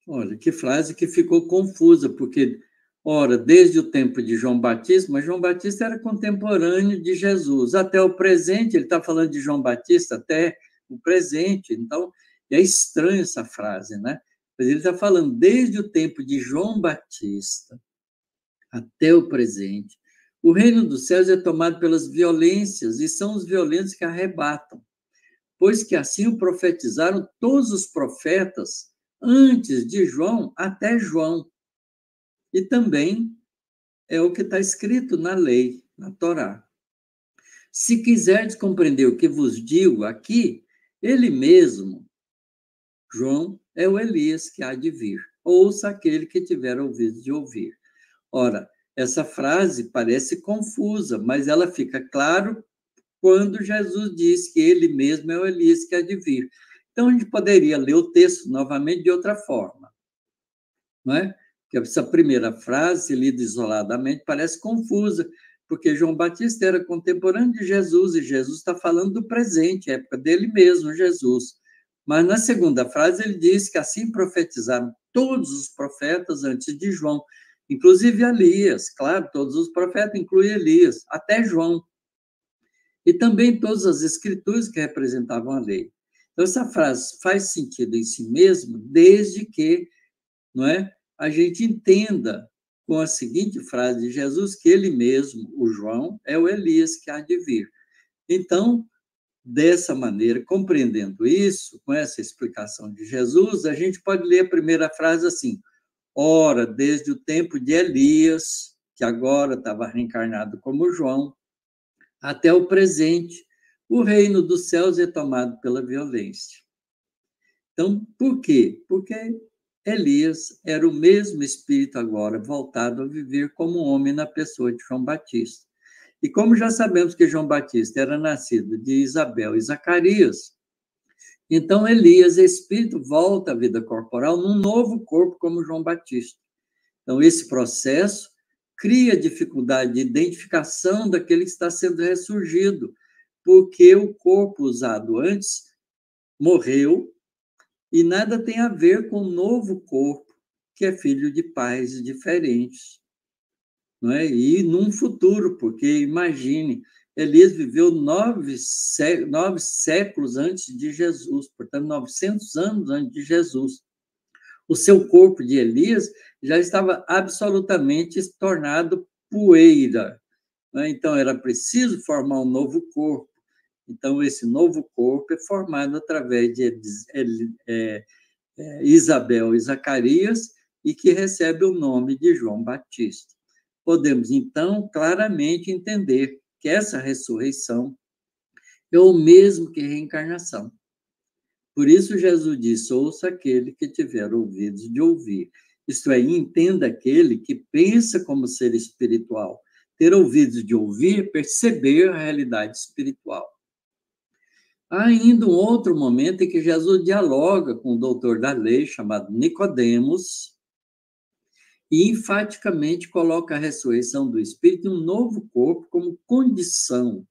Olha, que frase que ficou confusa, porque, ora, desde o tempo de João Batista, mas João Batista era contemporâneo de Jesus, até o presente, ele está falando de João Batista até o presente, então é estranho essa frase, né? Mas ele está falando desde o tempo de João Batista até o presente, o reino dos céus é tomado pelas violências, e são os violentos que arrebatam. Pois que assim o profetizaram todos os profetas, antes de João até João. E também é o que está escrito na lei, na Torá. Se quiserdes compreender o que vos digo aqui, ele mesmo, João, é o Elias que há de vir. Ouça aquele que tiver ouvido de ouvir. Ora, essa frase parece confusa, mas ela fica claro quando Jesus diz que ele mesmo é o Elias que há de vir. Então, a gente poderia ler o texto novamente de outra forma, não é? Porque essa primeira frase, lida isoladamente, parece confusa, porque João Batista era contemporâneo de Jesus, e Jesus está falando do presente, a época dele mesmo, Jesus. Mas na segunda frase ele diz que assim profetizaram todos os profetas antes de João, inclusive Elias, claro, todos os profetas incluem Elias, até João. E também todas as escrituras que representavam a lei. Então, essa frase faz sentido em si mesma, desde que, não é, a gente entenda com a seguinte frase de Jesus, que ele mesmo, o João, é o Elias que há de vir. Então, dessa maneira, compreendendo isso, com essa explicação de Jesus, a gente pode ler a primeira frase assim, ora, desde o tempo de Elias, que agora estava reencarnado como João, até o presente, o reino dos céus é tomado pela violência. Então, por quê? Porque Elias era o mesmo espírito agora, voltado a viver como homem na pessoa de João Batista. E como já sabemos que João Batista era nascido de Isabel e Zacarias, então Elias, espírito, volta à vida corporal num novo corpo como João Batista. Então, esse processo cria dificuldade de identificação daquele que está sendo ressurgido, porque o corpo usado antes morreu e nada tem a ver com o novo corpo, que é filho de pais diferentes. Não é? E num futuro, porque imagine, Elias viveu 9 séculos antes de Jesus, portanto, 900 anos antes de Jesus. O seu corpo de Elias já estava absolutamente tornado poeira. Né? Então, era preciso formar um novo corpo. Então, esse novo corpo é formado através de Isabel e Zacarias, e que recebe o nome de João Batista. Podemos, então, claramente entender que essa ressurreição é o mesmo que reencarnação. Por isso, Jesus disse, ouça aquele que tiver ouvidos de ouvir. Isto é, entenda aquele que pensa como ser espiritual. Ter ouvidos de ouvir, perceber a realidade espiritual. Há ainda um outro momento em que Jesus dialoga com o doutor da lei, chamado Nicodemos, e enfaticamente coloca a ressurreição do Espírito em um novo corpo como condição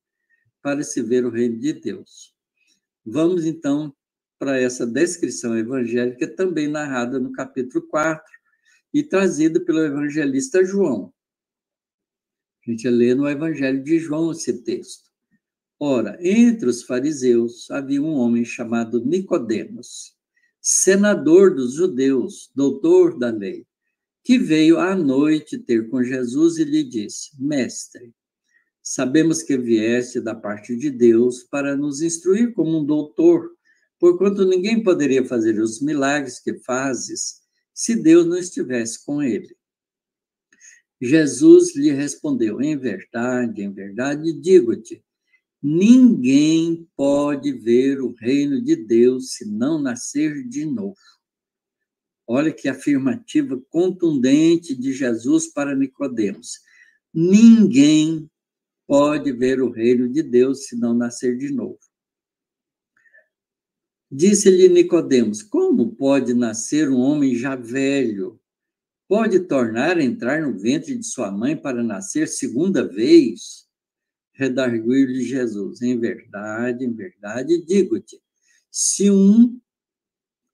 para se ver o reino de Deus. Vamos, então, para essa descrição evangélica, também narrada no capítulo 4 e trazida pelo evangelista João. A gente lê no Evangelho de João esse texto. Ora, entre os fariseus havia um homem chamado Nicodemos, senador dos judeus, doutor da lei, que veio à noite ter com Jesus e lhe disse: Mestre, sabemos que vieste da parte de Deus para nos instruir como um doutor, porquanto ninguém poderia fazer os milagres que fazes se Deus não estivesse com ele. Jesus lhe respondeu: em verdade, digo-te, ninguém pode ver o reino de Deus se não nascer de novo. Olha que afirmativa contundente de Jesus para Nicodemos. Ninguém pode ver o reino de Deus se não nascer de novo. Disse-lhe Nicodemos: como pode nascer um homem já velho? Pode tornar a entrar no ventre de sua mãe para nascer segunda vez? Redarguiu-lhe Jesus: em verdade, digo-te, se um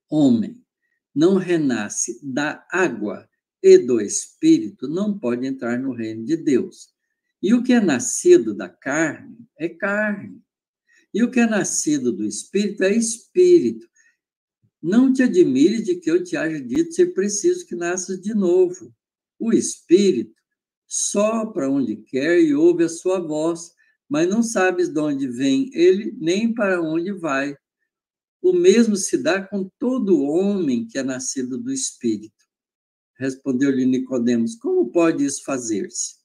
homem não renasce da água e do Espírito, não pode entrar no reino de Deus. E o que é nascido da carne é carne, e o que é nascido do Espírito é Espírito. Não te admires de que eu te haja dito ser preciso que nasças de novo. O Espírito sopra onde quer e ouve a sua voz, mas não sabes de onde vem ele, nem para onde vai. O mesmo se dá com todo homem que é nascido do Espírito. Respondeu-lhe Nicodemos: como pode isso fazer-se?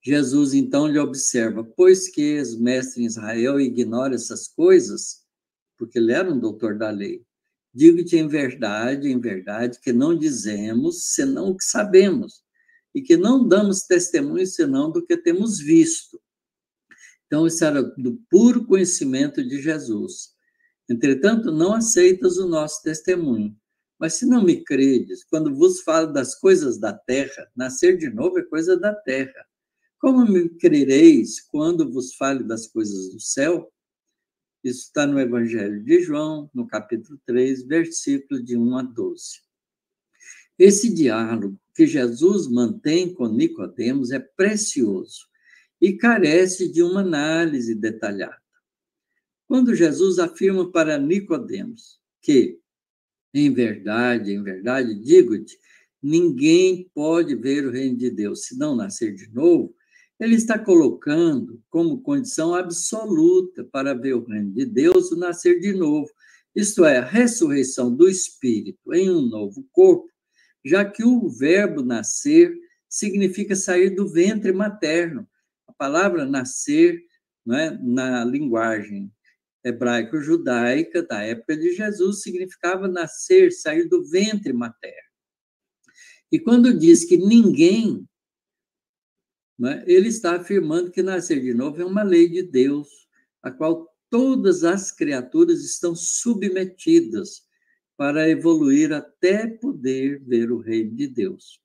Jesus então lhe observa: pois que és mestre em Israel e ignora essas coisas, porque ele era um doutor da lei. Digo-te em verdade, que não dizemos senão o que sabemos, e que não damos testemunho senão do que temos visto. Então, isso era do puro conhecimento de Jesus. Entretanto, não aceitas o nosso testemunho. Mas se não me credes, quando vos falo das coisas da terra, nascer de novo é coisa da terra. Como me crereis quando vos falo das coisas do céu? Isso está no Evangelho de João, no capítulo 3, versículo de 1 a 12. Esse diálogo que Jesus mantém com Nicodemos é precioso e carece de uma análise detalhada. Quando Jesus afirma para Nicodemos que, em verdade, digo-te, ninguém pode ver o reino de Deus se não nascer de novo, ele está colocando como condição absoluta para ver o reino de Deus o nascer de novo, isto é, a ressurreição do Espírito em um novo corpo, já que o verbo nascer significa sair do ventre materno. A palavra nascer, não é, na linguagem hebraico-judaica da época de Jesus, significava nascer, sair do ventre materno. E quando diz que ninguém, ele está afirmando que nascer de novo é uma lei de Deus, a qual todas as criaturas estão submetidas para evoluir até poder ver o reino de Deus.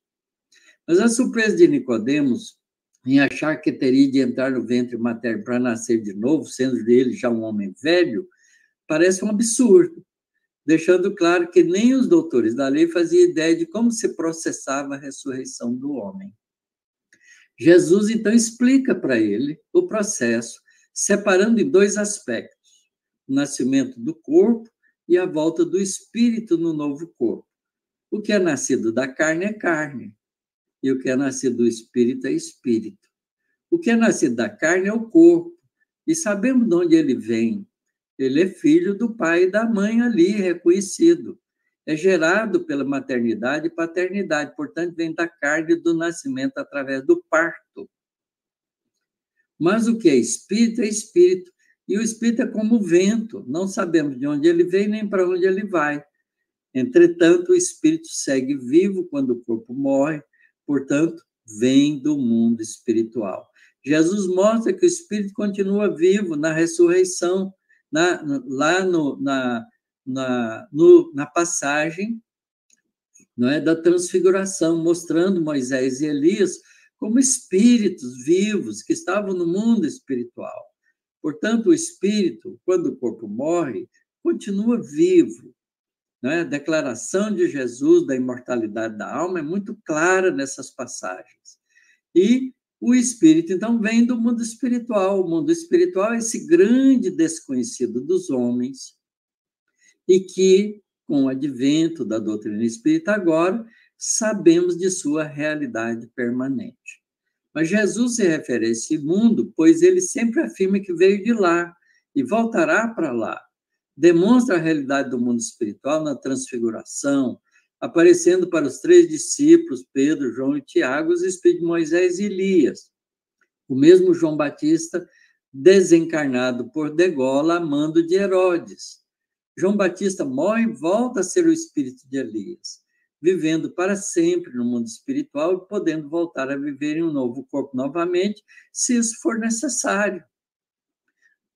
Mas a surpresa de Nicodemos em achar que teria de entrar no ventre materno para nascer de novo, sendo ele já um homem velho, parece um absurdo, deixando claro que nem os doutores da lei faziam ideia de como se processava a ressurreição do homem. Jesus, então, explica para ele o processo, separando em dois aspectos: o nascimento do corpo e a volta do espírito no novo corpo. O que é nascido da carne é carne, e o que é nascido do espírito é espírito. O que é nascido da carne é o corpo, e sabemos de onde ele vem. Ele é filho do pai e da mãe ali, reconhecido. É gerado pela maternidade e paternidade, portanto, vem da carne e do nascimento através do parto. Mas o que é espírito, e o espírito é como o vento, não sabemos de onde ele vem nem para onde ele vai. Entretanto, o espírito segue vivo quando o corpo morre, portanto, vem do mundo espiritual. Jesus mostra que o espírito continua vivo na ressurreição, na passagem, não é, da transfiguração, mostrando Moisés e Elias como espíritos vivos que estavam no mundo espiritual. Portanto, o espírito, quando o corpo morre, continua vivo. Não é? A declaração de Jesus da imortalidade da alma é muito clara nessas passagens. E o espírito, então, vem do mundo espiritual. O mundo espiritual é esse grande desconhecido dos homens e que, com o advento da doutrina espírita agora, sabemos de sua realidade permanente. Mas Jesus se refere a esse mundo, pois ele sempre afirma que veio de lá e voltará para lá. Demonstra a realidade do mundo espiritual na transfiguração, aparecendo para os 3 discípulos, Pedro, João e Tiago, os espíritos de Moisés e Elias. O mesmo João Batista, desencarnado por degola, amando de Herodes. João Batista morre e volta a ser o espírito de Elias, vivendo para sempre no mundo espiritual e podendo voltar a viver em um novo corpo novamente, se isso for necessário.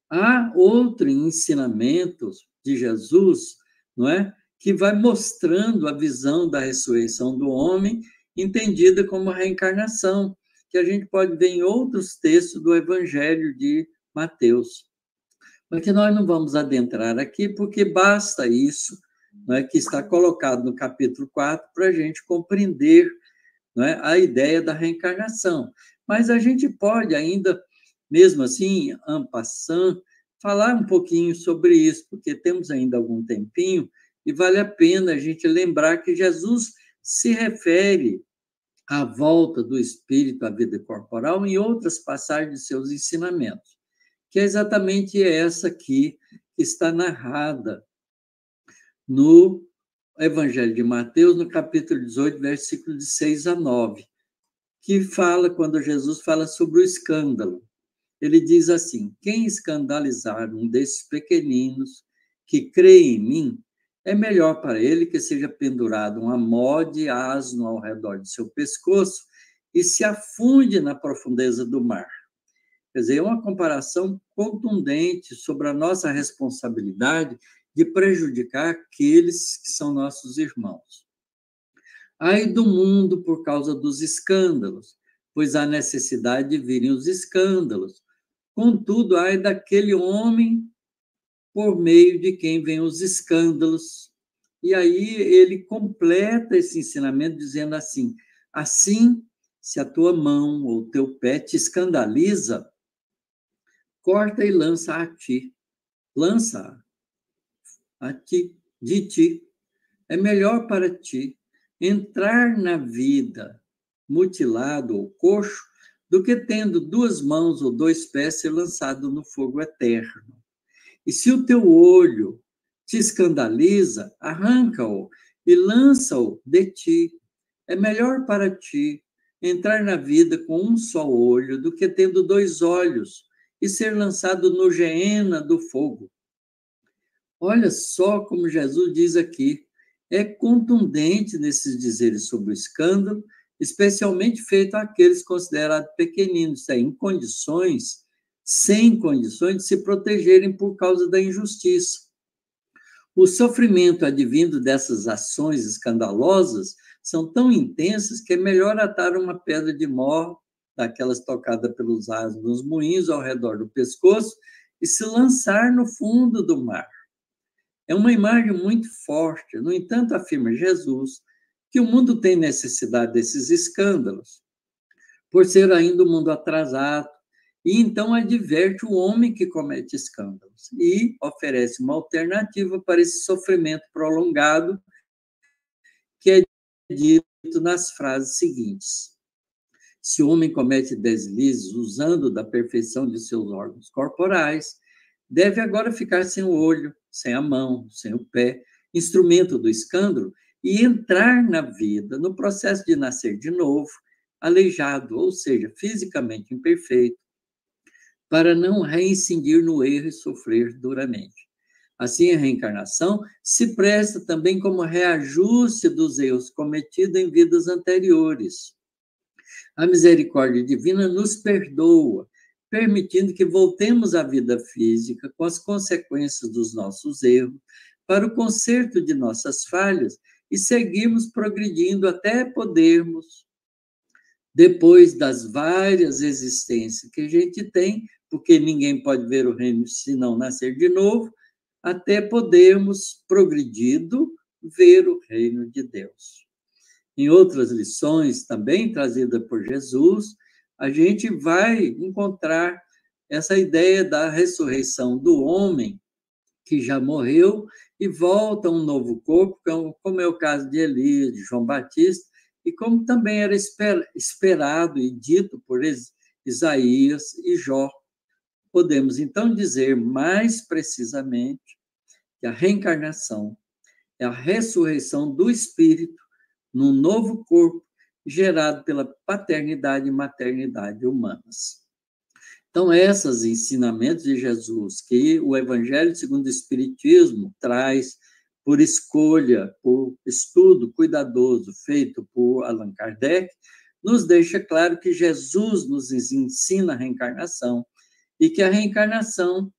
Há outro ensinamento de Jesus, não é? Que vai mostrando a visão da ressurreição do homem, entendida como reencarnação, que a gente pode ver em outros textos do Evangelho de Mateus. Mas que nós não vamos adentrar aqui, porque basta isso, não é, que está colocado no capítulo 4, para a gente compreender, não é, a ideia da reencarnação. Mas a gente pode ainda, mesmo assim, en passant, falar um pouquinho sobre isso, porque temos ainda algum tempinho, e vale a pena a gente lembrar que Jesus se refere à volta do espírito à vida corporal em outras passagens de seus ensinamentos, que é exatamente essa aqui que está narrada no Evangelho de Mateus, no capítulo 18, versículos de 6 a 9, que fala, quando Jesus fala sobre o escândalo. Ele diz assim: quem escandalizar um desses pequeninos que crê em mim, é melhor para ele que seja pendurado uma mó de asno ao redor de seu pescoço e se afunde na profundeza do mar. Quer dizer, é uma comparação contundente sobre a nossa responsabilidade de prejudicar aqueles que são nossos irmãos. Ai do mundo por causa dos escândalos, pois há necessidade de virem os escândalos. Contudo, ai daquele homem por meio de quem vêm os escândalos. E aí ele completa esse ensinamento dizendo assim: assim, se a tua mão ou teu pé te escandaliza, corta e lança a ti. Lança a ti, de ti. É melhor para ti entrar na vida mutilado ou coxo do que tendo 2 mãos ou 2 pés ser lançado no fogo eterno. E se o teu olho te escandaliza, arranca-o e lança-o de ti. É melhor para ti entrar na vida com um só olho do que tendo 2 olhos e ser lançado no geena do fogo. Olha só como Jesus diz aqui. É contundente nesses dizeres sobre o escândalo, especialmente feito àqueles considerados pequeninos, em condições, sem condições de se protegerem por causa da injustiça. O sofrimento advindo dessas ações escandalosas são tão intensas que é melhor atar uma pedra de mó, daquelas tocadas pelos asnos nos moinhos ao redor do pescoço, e se lançar no fundo do mar. É uma imagem muito forte. No entanto, afirma Jesus que o mundo tem necessidade desses escândalos, por ser ainda um mundo atrasado, e então adverte o homem que comete escândalos e oferece uma alternativa para esse sofrimento prolongado, que é dito nas frases seguintes: se o homem comete deslizes usando da perfeição de seus órgãos corporais, deve agora ficar sem o olho, sem a mão, sem o pé, instrumento do escândalo, e entrar na vida, no processo de nascer de novo, aleijado, ou seja, fisicamente imperfeito, para não reincidir no erro e sofrer duramente. Assim, a reencarnação se presta também como reajuste dos erros cometidos em vidas anteriores. A misericórdia divina nos perdoa, permitindo que voltemos à vida física com as consequências dos nossos erros, para o conserto de nossas falhas e seguirmos progredindo até podermos, depois das várias existências que a gente tem, porque ninguém pode ver o reino se não nascer de novo, até podermos, progredindo, ver o reino de Deus. Em outras lições, também trazidas por Jesus, a gente vai encontrar essa ideia da ressurreição do homem que já morreu e volta a um novo corpo, como é o caso de Elias, de João Batista, e como também era esperado e dito por Isaías e Jó. Podemos, então, dizer mais precisamente que a reencarnação é a ressurreição do espírito num novo corpo gerado pela paternidade e maternidade humanas. Então, esses ensinamentos de Jesus que o Evangelho segundo o Espiritismo traz por escolha, por estudo cuidadoso feito por Allan Kardec, nos deixa claro que Jesus nos ensina a reencarnação e que a reencarnação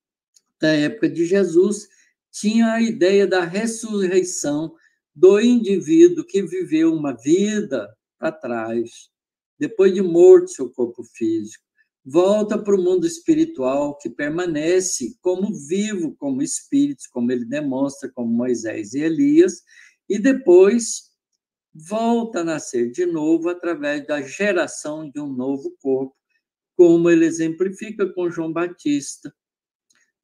da época de Jesus tinha a ideia da ressurreição do indivíduo que viveu uma vida para trás, depois de morto seu corpo físico, volta para o mundo espiritual, que permanece como vivo, como espíritos, como ele demonstra, como Moisés e Elias, e depois volta a nascer de novo através da geração de um novo corpo, como ele exemplifica com João Batista,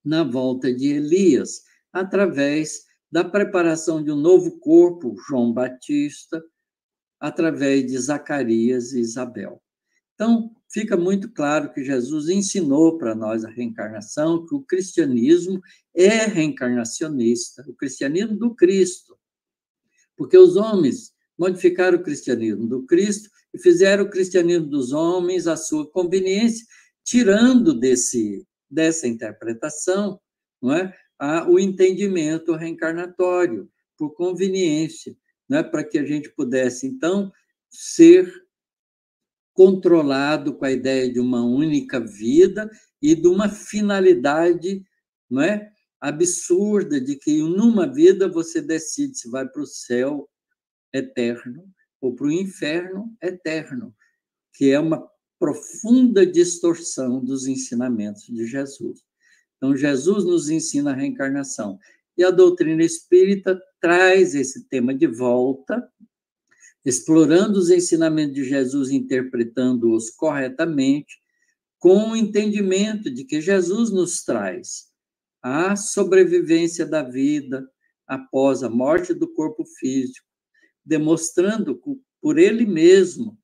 na volta de Elias, através da preparação de um novo corpo, João Batista, através de Zacarias e Isabel. Então, fica muito claro que Jesus ensinou para nós a reencarnação, que o cristianismo é reencarnacionista, o cristianismo do Cristo, porque os homens modificaram o cristianismo do Cristo e fizeram o cristianismo dos homens à sua conveniência, tirando dessa interpretação, não é, o entendimento reencarnatório, por conveniência, não é, para que a gente pudesse, então, ser controlado com a ideia de uma única vida e de uma finalidade, não é, absurda de que numa vida você decide se vai para o céu eterno ou para o inferno eterno, que é uma profunda distorção dos ensinamentos de Jesus. Então, Jesus nos ensina a reencarnação. E a doutrina espírita traz esse tema de volta, explorando os ensinamentos de Jesus, interpretando-os corretamente, com o entendimento de que Jesus nos traz a sobrevivência da vida após a morte do corpo físico, demonstrando por ele mesmo,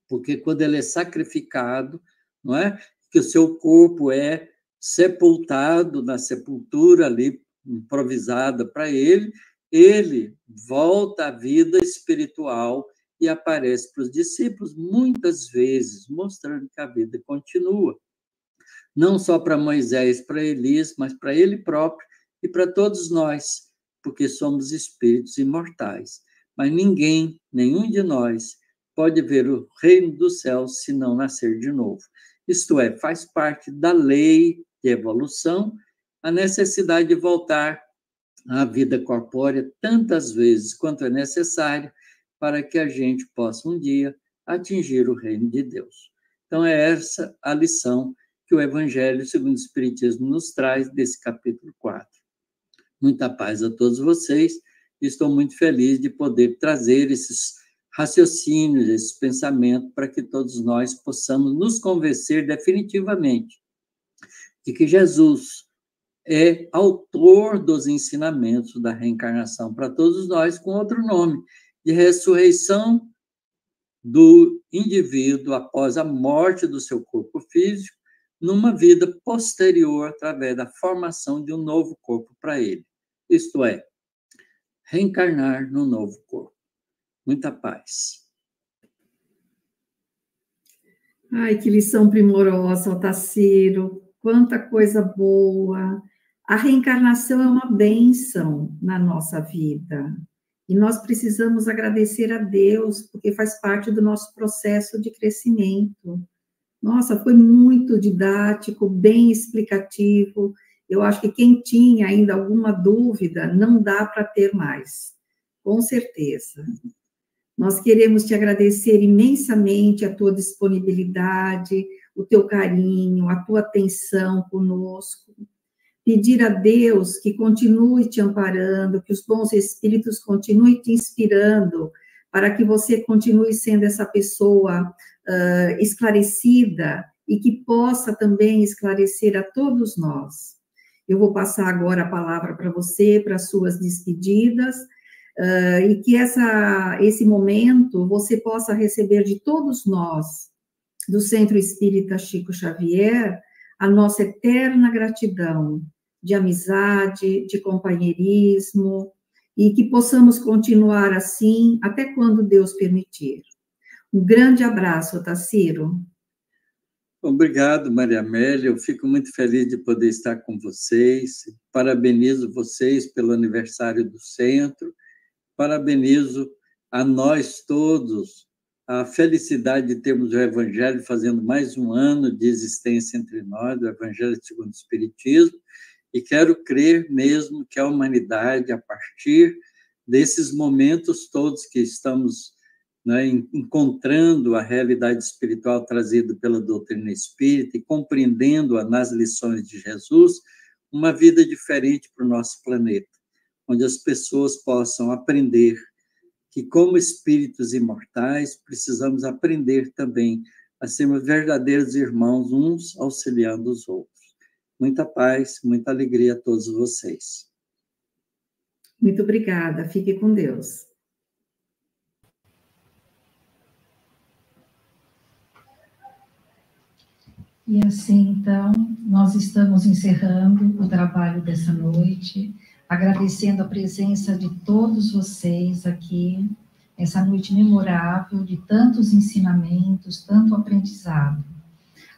porque quando ele é sacrificado, não é, que o seu corpo é sepultado na sepultura ali improvisada para ele, ele volta à vida espiritual e aparece para os discípulos muitas vezes, mostrando que a vida continua. Não só para Moisés, para Elias, mas para ele próprio e para todos nós, porque somos espíritos imortais. Mas ninguém, nenhum de nós, pode ver o reino dos céus se não nascer de novo. Isto é, faz parte da lei de evolução a necessidade de voltar à vida corpórea tantas vezes quanto é necessário para que a gente possa um dia atingir o reino de Deus. Então, é essa a lição que o Evangelho segundo o Espiritismo nos traz desse capítulo 4. Muita paz a todos vocês. Estou muito feliz de poder trazer esses raciocínios, esse pensamento, para que todos nós possamos nos convencer definitivamente de que Jesus é autor dos ensinamentos da reencarnação para todos nós, com outro nome, de ressurreição do indivíduo após a morte do seu corpo físico, numa vida posterior, através da formação de um novo corpo para ele. Isto é, reencarnar no novo corpo. Muita paz. Ai, que lição primorosa, Otacílio. Quanta coisa boa. A reencarnação é uma bênção na nossa vida. E nós precisamos agradecer a Deus, porque faz parte do nosso processo de crescimento. Nossa, foi muito didático, bem explicativo. Eu acho que quem tinha ainda alguma dúvida, não dá para ter mais. com certeza. Nós queremos te agradecer imensamente a tua disponibilidade, o teu carinho, a tua atenção conosco. Pedir a Deus que continue te amparando, que os bons espíritos continuem te inspirando, para que você continue sendo essa pessoa esclarecida e que possa também esclarecer a todos nós. Eu vou passar agora a palavra para você, para as suas despedidas, e que esse momento você possa receber de todos nós, do Centro Espírita Chico Xavier, a nossa eterna gratidão de amizade, de companheirismo, e que possamos continuar assim até quando Deus permitir. Um grande abraço, Otacílio. Obrigado, Maria Amélia. Eu fico muito feliz de poder estar com vocês. Parabenizo vocês pelo aniversário do centro. Parabenizo a nós todos a felicidade de termos o Evangelho fazendo mais um ano de existência entre nós, do Evangelho segundo o Espiritismo, e quero crer mesmo que a humanidade, a partir desses momentos todos que estamos, né, encontrando a realidade espiritual trazida pela doutrina espírita e compreendendo-a nas lições de Jesus, uma vida diferente para o nosso planeta, onde as pessoas possam aprender que, como espíritos imortais, precisamos aprender também a sermos verdadeiros irmãos, uns auxiliando os outros. Muita paz, muita alegria a todos vocês. Muito obrigada. Fique com Deus. E assim, então, nós estamos encerrando o trabalho dessa noite, agradecendo a presença de todos vocês aqui, essa noite memorável de tantos ensinamentos, tanto aprendizado.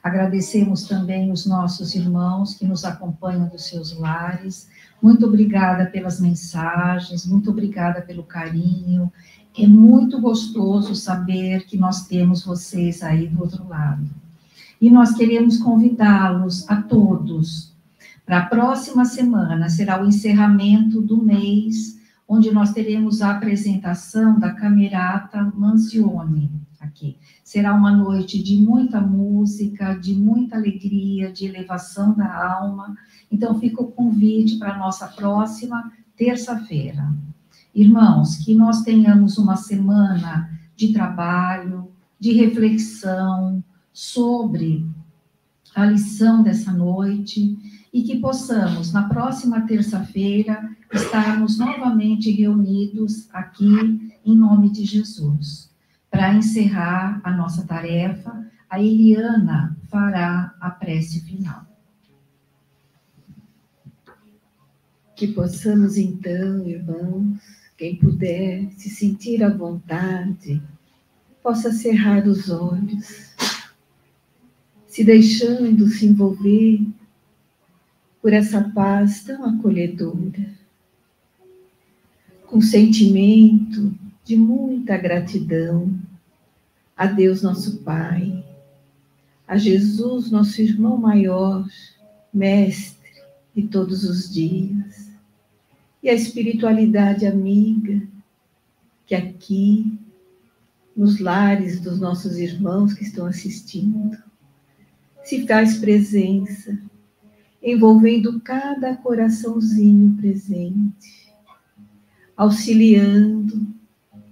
Agradecemos também os nossos irmãos que nos acompanham dos seus lares. Muito obrigada pelas mensagens, muito obrigada pelo carinho. É muito gostoso saber que nós temos vocês aí do outro lado. E nós queremos convidá-los a todos para a próxima semana, será o encerramento do mês, onde nós teremos a apresentação da Camerata Mansione aqui. Será uma noite de muita música, de muita alegria, de elevação da alma. Então, fica o convite para a nossa próxima terça-feira. Irmãos, que nós tenhamos uma semana de trabalho, de reflexão sobre a lição dessa noite, e que possamos, na próxima terça-feira, estarmos novamente reunidos aqui em nome de Jesus. Para encerrar a nossa tarefa, a Eliana fará a prece final. Que possamos então, irmãos, quem puder se sentir à vontade, possa cerrar os olhos, se deixando se envolver por essa paz tão acolhedora, com sentimento de muita gratidão a Deus nosso Pai, a Jesus nosso irmão maior, mestre de todos os dias, e a espiritualidade amiga que aqui, nos lares dos nossos irmãos que estão assistindo, se faz presença, envolvendo cada coraçãozinho presente, auxiliando,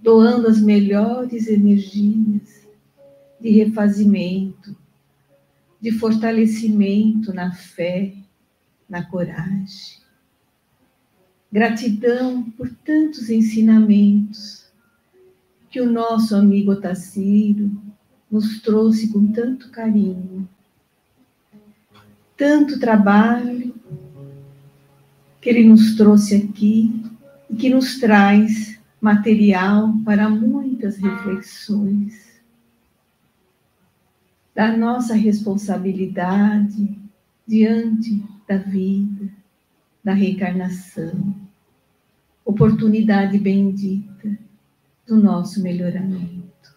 doando as melhores energias de refazimento, de fortalecimento na fé, na coragem. Gratidão por tantos ensinamentos que o nosso amigo Otacílio nos trouxe com tanto carinho. Tanto trabalho que ele nos trouxe aqui e que nos traz material para muitas reflexões da nossa responsabilidade diante da vida, da reencarnação, oportunidade bendita do nosso melhoramento.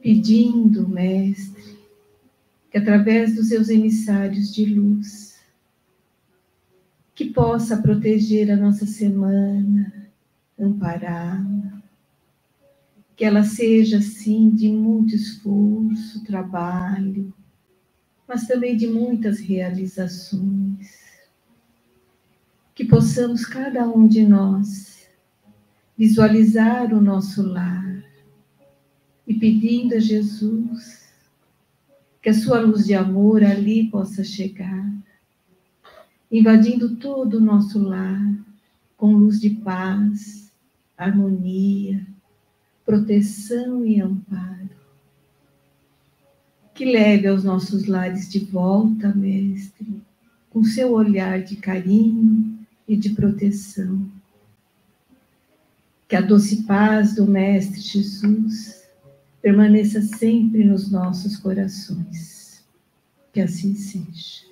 Pedindo, Mestre, que através dos seus emissários de luz, que possa proteger a nossa semana, ampará-la. Que ela seja, sim, de muito esforço, trabalho, mas também de muitas realizações. Que possamos, cada um de nós, visualizar o nosso lar e pedindo a Jesus que a sua luz de amor ali possa chegar, invadindo todo o nosso lar com luz de paz, harmonia, proteção e amparo. Que leve aos nossos lares de volta, Mestre, com seu olhar de carinho e de proteção. Que a doce paz do Mestre Jesus permaneça sempre nos nossos corações. Que assim seja.